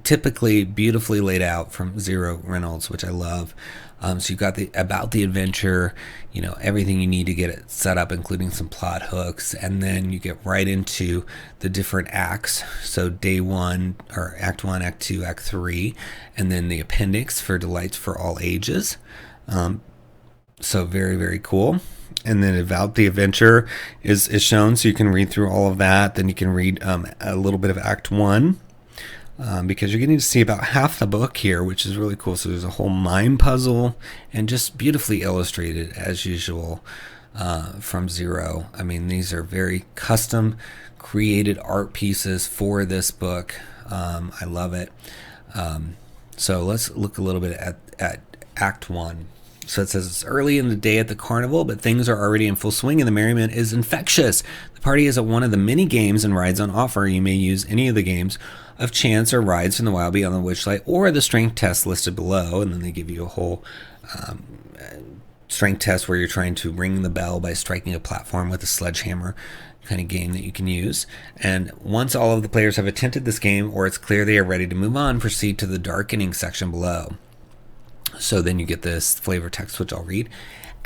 typically beautifully laid out from Zero Reynolds, which I love. So you've got about the adventure, everything you need to get it set up, including some plot hooks, and then you get right into the different acts. So day 1, or Act 1, Act 2, Act 3, and then the appendix for Delights for All Ages. So very, very cool. And then About the Adventure is shown, so you can read through all of that. Then you can read a little bit of Act 1, because you're getting to see about half the book here, which is really cool. So there's a whole mime puzzle and just beautifully illustrated as usual from Zero. I mean, these are very custom created art pieces for this book. I love it. So let's look a little bit at Act 1. So it says it's early in the day at the carnival, but things are already in full swing and the merriment is infectious. The party is at one of the many games and rides on offer. You may use any of the games of chance or rides from the Wild Beyond the Witchlight or the strength test listed below. And then they give you a whole strength test where you're trying to ring the bell by striking a platform with a sledgehammer kind of game that you can use. And once all of the players have attempted this game or it's clear they are ready to move on, proceed to the darkening section below. So then you get this flavor text, which I'll read.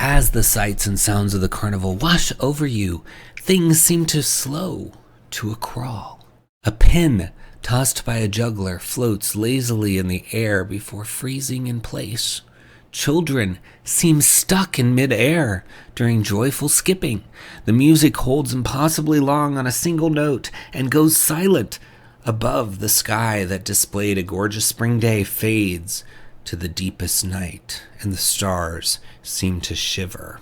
As the sights and sounds of the carnival wash over you, things seem to slow to a crawl. A pin tossed by a juggler floats lazily in the air before freezing in place. Children seem stuck in mid-air during joyful skipping. The music holds impossibly long on a single note and goes silent above the sky that displayed a gorgeous spring day fades to the deepest night, and the stars seem to shiver.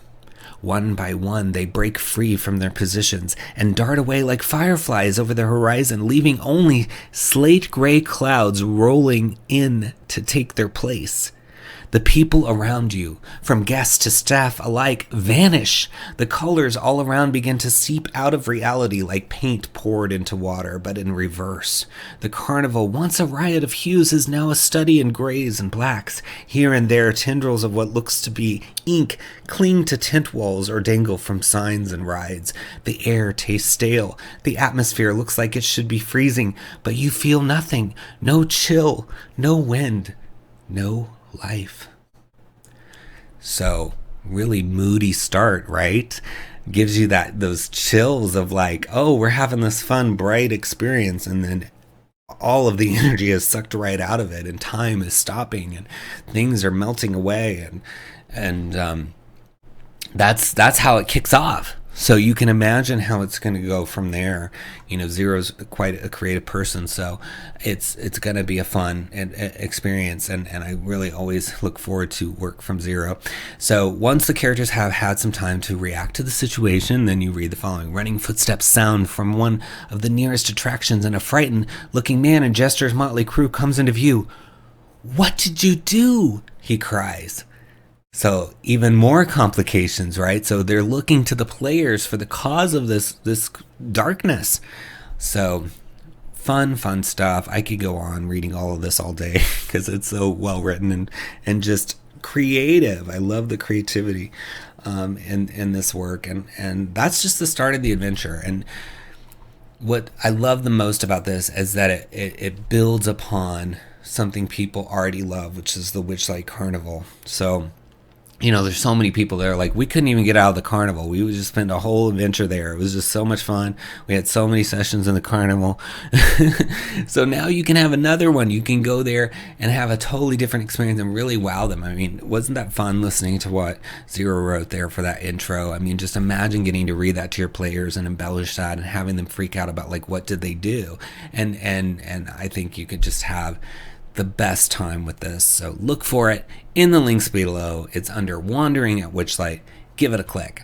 One by one, they break free from their positions and dart away like fireflies over the horizon, leaving only slate-gray clouds rolling in to take their place. The people around you, from guest to staff alike, vanish. The colors all around begin to seep out of reality like paint poured into water, but in reverse. The carnival, once a riot of hues, is now a study in grays and blacks. Here and there, tendrils of what looks to be ink cling to tent walls or dangle from signs and rides. The air tastes stale. The atmosphere looks like it should be freezing, but you feel nothing. No chill, no wind, no life. So really moody start, right? Gives you those chills of like, oh, we're having this fun, bright experience, and then all of the energy is sucked right out of it, and time is stopping, and things are melting away, and that's how it kicks off. So you can imagine how it's going to go from there. Zero's quite a creative person, so it's going to be a fun experience, and I really always look forward to work from Zero. So once the characters have had some time to react to the situation, then you read the following. Running footsteps sound from one of the nearest attractions, and a frightened-looking man in Jester's motley crew comes into view. "What did you do?" he cries. So even more complications, right? So they're looking to the players for the cause of this darkness. So fun stuff. I could go on reading all of this all day because it's so well written and just creative. I love the creativity in this work, and that's just the start of the adventure. And what I love the most about this is that it builds upon something people already love, which is the Witchlight Carnival. So there's so many people there. Like, we couldn't even get out of the carnival. We would just spend a whole adventure there. It was just so much fun. We had so many sessions in the carnival. So now you can have another one. You can go there and have a totally different experience and really wow them. I mean, wasn't that fun listening to what Zero wrote there for that intro? I mean, just imagine getting to read that to your players and embellish that and having them freak out about, like, what did they do? And I think you could just have the best time with this. So look for it in the links below. It's under Wandering at Witchlight. Give it a click.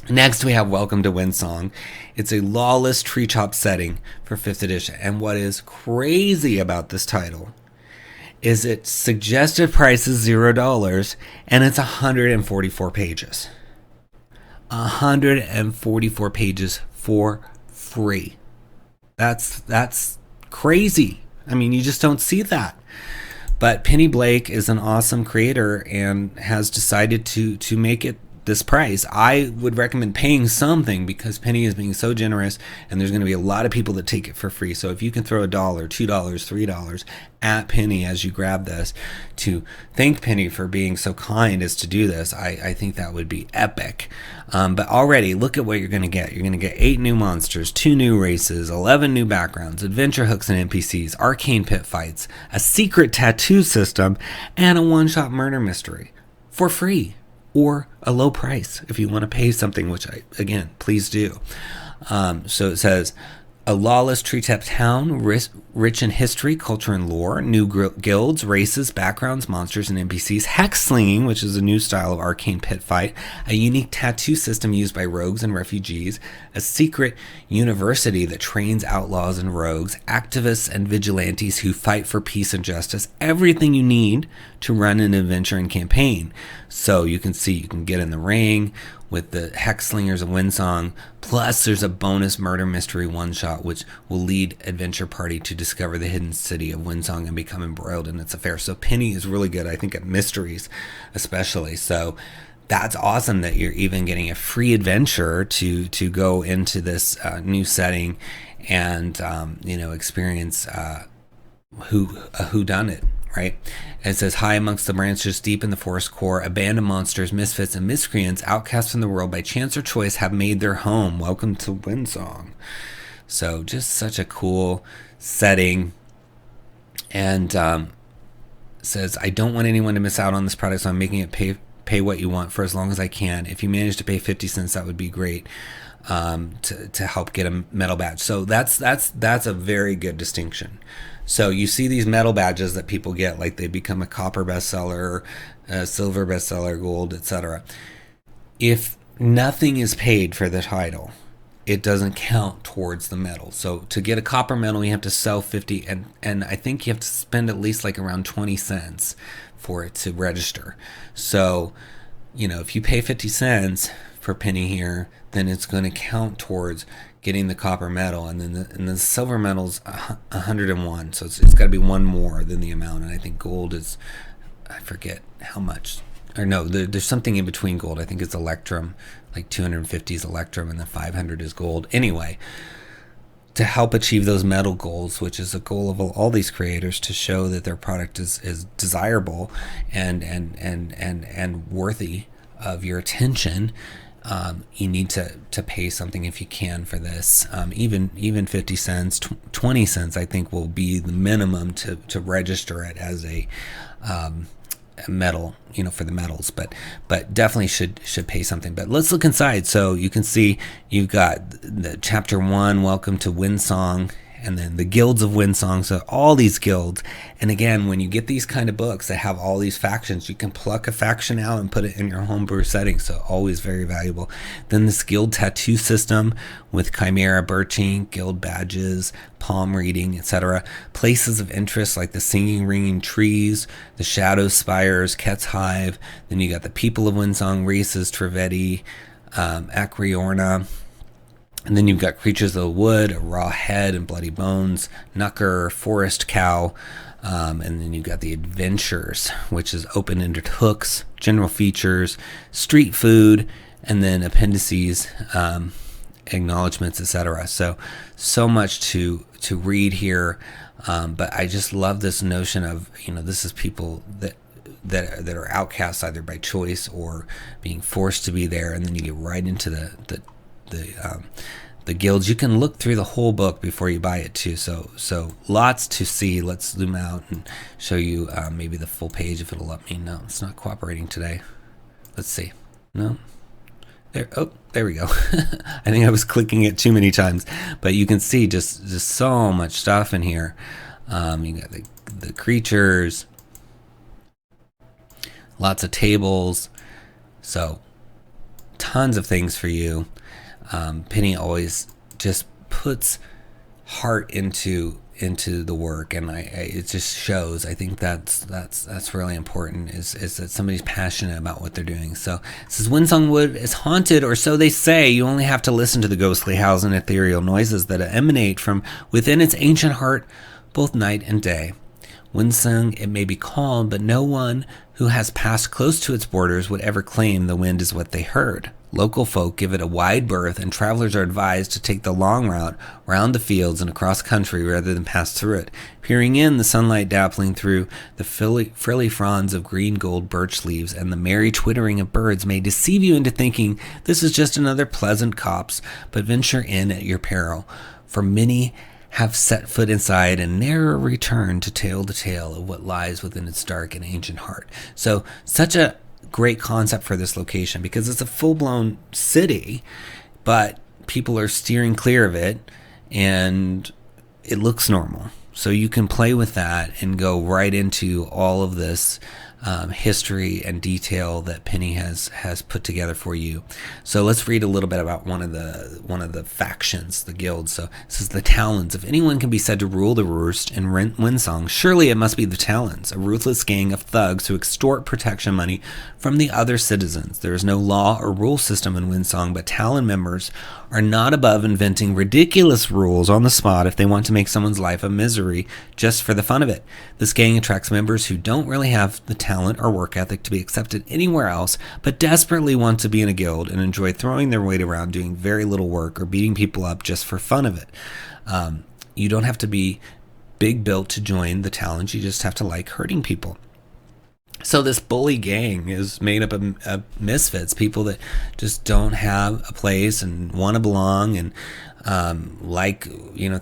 Next, we have Welcome to Windsong. It's a lawless tree chop setting for 5th edition. And what is crazy about this title is its suggested price is $0, and it's 144 pages. 144 pages for free. That's crazy. I mean, you just don't see that. But Penny Blake is an awesome creator and has decided to make it this price. I would recommend paying something because Penny is being so generous, and there's going to be a lot of people that take it for free. So if you can throw $1, $2, $3 at Penny as you grab this to thank Penny for being so kind as to do this, I think that would be epic. But already, look at what you're going to get. You're going to get 8 new monsters, 2 new races, 11 new backgrounds, adventure hooks and NPCs, arcane pit fights, a secret tattoo system, and a one-shot murder mystery for free. Or a low price if you want to pay something, which please do. So it says, a lawless tree-tapped town, rich in history, culture, and lore, new guilds, races, backgrounds, monsters, and NPCs, hex slinging, which is a new style of arcane pit fight, a unique tattoo system used by rogues and refugees, a secret university that trains outlaws and rogues, activists and vigilantes who fight for peace and justice, everything you need to run an adventure and campaign. So you can see you can get in the ring with the Hex Slingers of Windsong, plus there's a bonus murder mystery one-shot which will lead adventure party to discover the hidden city of Windsong and become embroiled in its affairs. So Penny is really good, I think, at mysteries especially. So that's awesome that you're even getting a free adventure to go into this new setting and experience whodunit. Right? And it says, high amongst the branches, deep in the forest core, abandoned monsters, misfits, and miscreants, outcast from the world by chance or choice, have made their home. Welcome to Windsong. So just such a cool setting. And says, I don't want anyone to miss out on this product, so I'm making it pay what you want for as long as I can. If you manage to pay 50 cents, that would be great. to help get a metal badge. So that's a very good distinction. So you see these metal badges that people get, like they become a copper bestseller, a silver bestseller, gold, etc. If nothing is paid for the title, it doesn't count towards the medal. So to get a copper medal, you have to sell 50, and I think you have to spend at least like around 20 cents for it to register. So, if you pay 50 cents for penny here, then it's going to count towards getting the copper medal, and then the silver medal's 101. So it's got to be one more than the amount. And I think gold is, I forget how much. Or no, there's something in between gold. I think it's Electrum, like 250 is Electrum, and then 500 is gold. Anyway, to help achieve those medal goals, which is a goal of all these creators, to show that their product is desirable and worthy of your attention, you need to pay something if you can for this. Even 50 cents, 20 cents, I think will be the minimum to register it as a medal, for the medals, but definitely should pay something. But let's look inside. So you can see you've got the chapter 1, Welcome to Windsong, and then the guilds of Windsong. So all these guilds, and again, when you get these kind of books that have all these factions, you can pluck a faction out and put it in your homebrew setting. So always very valuable. Then this guild tattoo system with chimera birching, guild badges, palm reading, etc. Places of interest like the singing ringing trees, the shadow spires, Ket's hive. Then you got the people of Windsong, races, Trivedi, Acreorna. And then you've got creatures of the wood, a raw head and bloody bones, knucker, forest cow, and then you've got the adventures, which is open-ended hooks, general features, street food, and then appendices, acknowledgments, etc. So much to read here, but I just love this notion of, this is people that are outcasts either by choice or being forced to be there, and then you get right into the guilds. You can look through the whole book before you buy it too. So lots to see. Let's zoom out and show you maybe the full page if it'll let me. No, it's not cooperating today. Let's see. No. There we go. I think I was clicking it too many times, but you can see just so much stuff in here. You got the creatures, lots of tables, so tons of things for you. Penny always just puts heart into the work, and it just shows. I think that's really important, is that somebody's passionate about what they're doing. So it says, Windsong Wood is haunted, or so they say. You only have to listen to the ghostly howls and ethereal noises that emanate from within its ancient heart, both night and day. Windsong it may be called, but no one who has passed close to its borders would ever claim the wind is what they heard. Local folk give it a wide berth, and travelers are advised to take the long route round the fields and across country rather than pass through it. Peering in, the sunlight dappling through the frilly fronds of green gold birch leaves and the merry twittering of birds may deceive you into thinking this is just another pleasant copse, but venture in at your peril, for many have set foot inside and ne'er return to tell the tale of what lies within its dark and ancient heart. So such a great concept for this location, because it's a full-blown city, but people are steering clear of it, and it looks normal. So you can play with that and go right into all of this history and detail that Penny has put together for you. So let's read a little bit about one of the factions, the guilds. So this is the Talons. If anyone can be said to rule the roost in Windsong, surely it must be the Talons, a ruthless gang of thugs who extort protection money from the other citizens. There is no law or rule system in Windsong, but Talon members are not above inventing ridiculous rules on the spot if they want to make someone's life a misery just for the fun of it. This gang attracts members who don't really have the talent or work ethic to be accepted anywhere else, but desperately want to be in a guild and enjoy throwing their weight around doing very little work or beating people up just for fun of it. You don't have to be big built to join the Talons, you just have to like hurting people. So this bully gang is made up of misfits, people that just don't have a place and want to belong and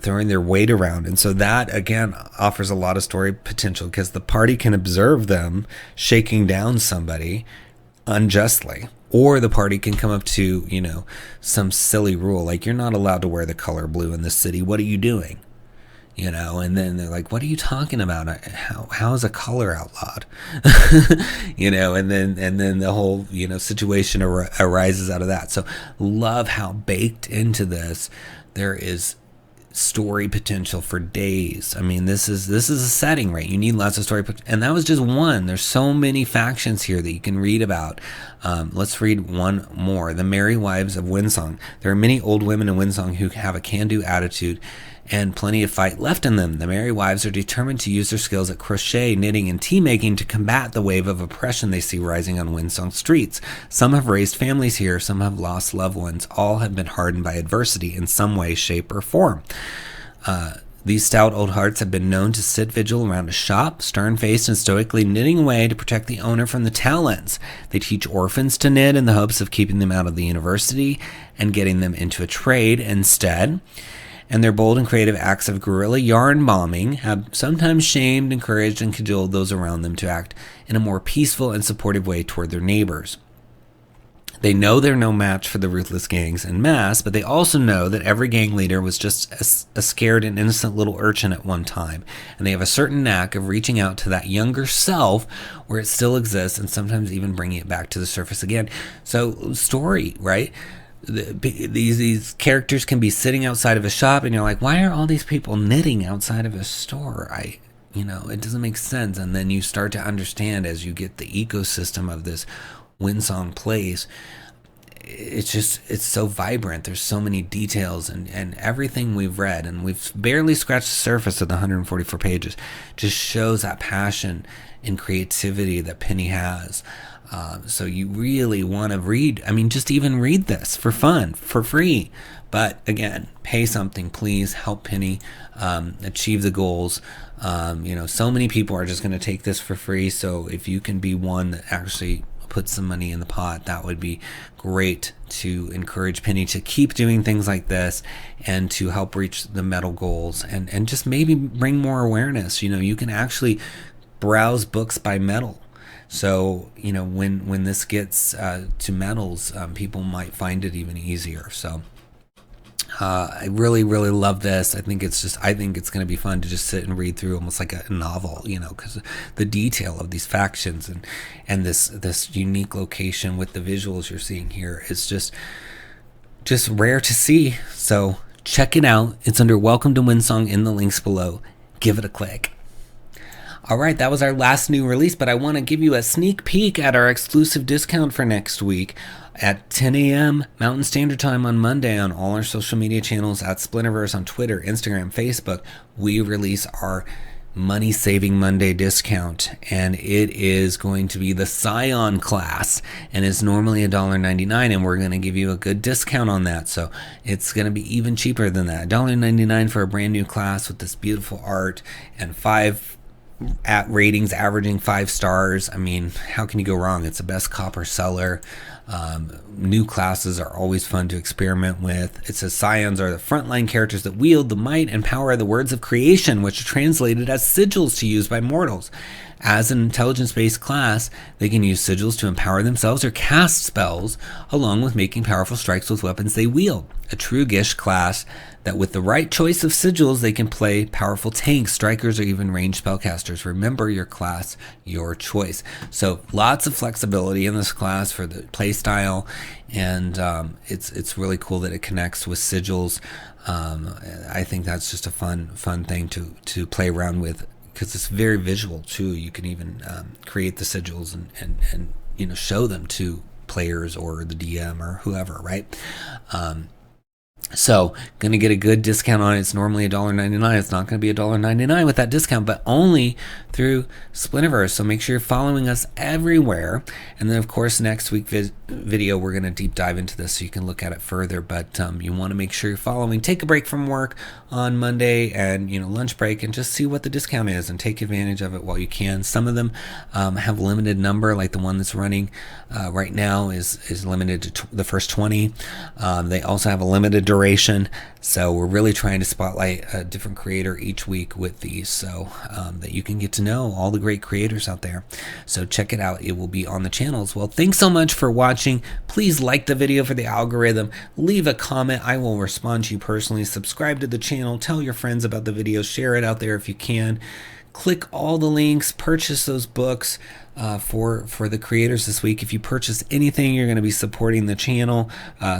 throwing their weight around. And so that, again, offers a lot of story potential, because the party can observe them shaking down somebody unjustly, Or the party can come up to, some silly rule, like you're not allowed to wear the color blue in this city. What are you doing? And then they're like, what are you talking about? How is a color outlawed? And then the whole, situation arises out of that. So love how baked into this there is story potential for days. I mean, this is a setting, right? You need lots of story, and that was just one. There's so many factions here that you can read about. Let's read one more. The Merry Wives of Windsong. There are many old women in Windsong who have a can-do attitude and plenty of fight left in them. The Merry Wives are determined to use their skills at crochet, knitting, and tea-making to combat the wave of oppression they see rising on Windsong streets. Some have raised families here, some have lost loved ones. All have been hardened by adversity in some way, shape, or form. These stout old hearts have been known to sit vigil around a shop, stern-faced and stoically knitting away to protect the owner from the talents. They teach orphans to knit in the hopes of keeping them out of the university and getting them into a trade instead. And their bold and creative acts of guerrilla yarn bombing have sometimes shamed, encouraged, and cajoled those around them to act in a more peaceful and supportive way toward their neighbors. They know they're no match for the ruthless gangs en masse, but they also know that every gang leader was just a scared and innocent little urchin at one time, and they have a certain knack of reaching out to that younger self where it still exists and sometimes even bringing it back to the surface again. So, story, right? These characters can be sitting outside of a shop, and you're like, why are all these people knitting outside of a store? It doesn't make sense. And then you start to understand as you get the ecosystem of this Windsong place. It's so vibrant. There's so many details, and everything we've read, and we've barely scratched the surface of the 144 pages, just shows that passion and creativity that Penny has. So you really want to read, just even read this for fun, for free. But again, pay something, please. Help Penny achieve the goals. So many people are just going to take this for free. So if you can be one that actually put some money in the pot, that would be great to encourage Penny to keep doing things like this and to help reach the medal goals and just maybe bring more awareness. You can actually browse books by medal. So, when this gets to medals, people might find it even easier. So I really, really love this. I think it's going to be fun to just sit and read through almost like a novel, because the detail of these factions and this unique location with the visuals you're seeing here is just rare to see. So check it out. It's under Welcome to Windsong in the links below. Give it a click. All right, that was our last new release, but I want to give you a sneak peek at our exclusive discount for next week at 10 a.m. Mountain Standard Time on Monday on all our social media channels at Splinterverse on Twitter, Instagram, Facebook. We release our Money Saving Monday discount, and it is going to be the Scion class, and it's normally $1.99, and we're going to give you a good discount on that, so it's going to be even cheaper than that. $1.99 for a brand new class with this beautiful art and 5 at ratings averaging 5 stars. How can you go wrong? It's the best copper seller. New classes are always fun to experiment with. It says Scions are the frontline characters that wield the might and power of the words of creation, which are translated as sigils to use by mortals. As an intelligence-based class, they can use sigils to empower themselves or cast spells, along with making powerful strikes with weapons they wield. A true Gish class that with the right choice of sigils, they can play powerful tanks, strikers, or even ranged spellcasters. Remember your class, your choice. So lots of flexibility in this class for the play style, and it's really cool that it connects with sigils. I think that's just a fun thing to play around with, because it's very visual too. You can even create the sigils and show them to players or the DM or whoever, right? So, going to get a good discount on it. It's normally $1.99. It's not going to be $1.99 with that discount, but only through Splinterverse. So make sure you're following us everywhere. And then, of course, next week's video, we're going to deep dive into this so you can look at it further. But you want to make sure you're following. Take a break from work on Monday and, lunch break, and just see what the discount is and take advantage of it while you can. Some of them have limited number, like the one that's running right now is limited to the first 20. They also have a limited duration, so we're really trying to spotlight a different creator each week with these, so that you can get to know all the great creators out there. So check it out. It will be on the channel as well. Thanks so much for watching. watching. Please like the video for the algorithm. Leave a comment. I will respond to you personally. Subscribe to the channel. Tell your friends about the video. Share it out there if you can. Click all the links. Purchase those books for the creators this week. If you purchase anything, you're going to be supporting the channel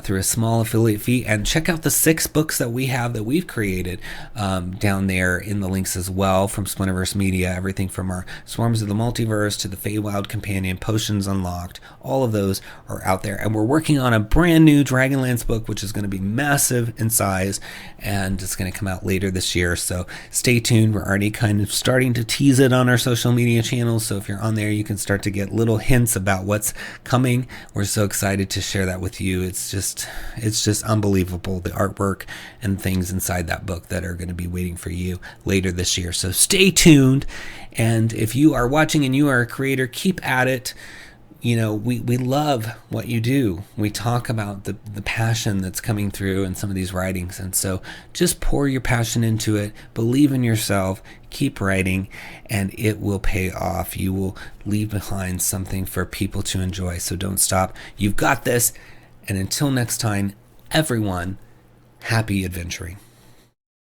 through a small affiliate fee. And check out the 6 books that we've created down there in the links as well from Splinterverse Media. Everything from our Swarms of the Multiverse to the Feywild Companion, Potions Unlocked. All of those are out there. And we're working on a brand new Dragonlance book, which is going to be massive in size, and it's going to come out later this year. So stay tuned. We're already kind of starting to tease it on our social media channels. So if you're on there, you can start to get little hints about what's coming. We're so excited to share that with you. It's just unbelievable, the artwork and things inside that book that are going to be waiting for you later this year. So stay tuned. And if you are watching and you are a creator, keep at it. You know, we love what you do. We talk about the passion that's coming through in some of these writings. And so just pour your passion into it. Believe in yourself. Keep writing, and it will pay off. You will leave behind something for people to enjoy. So don't stop. You've got this. And until next time, everyone, happy adventuring.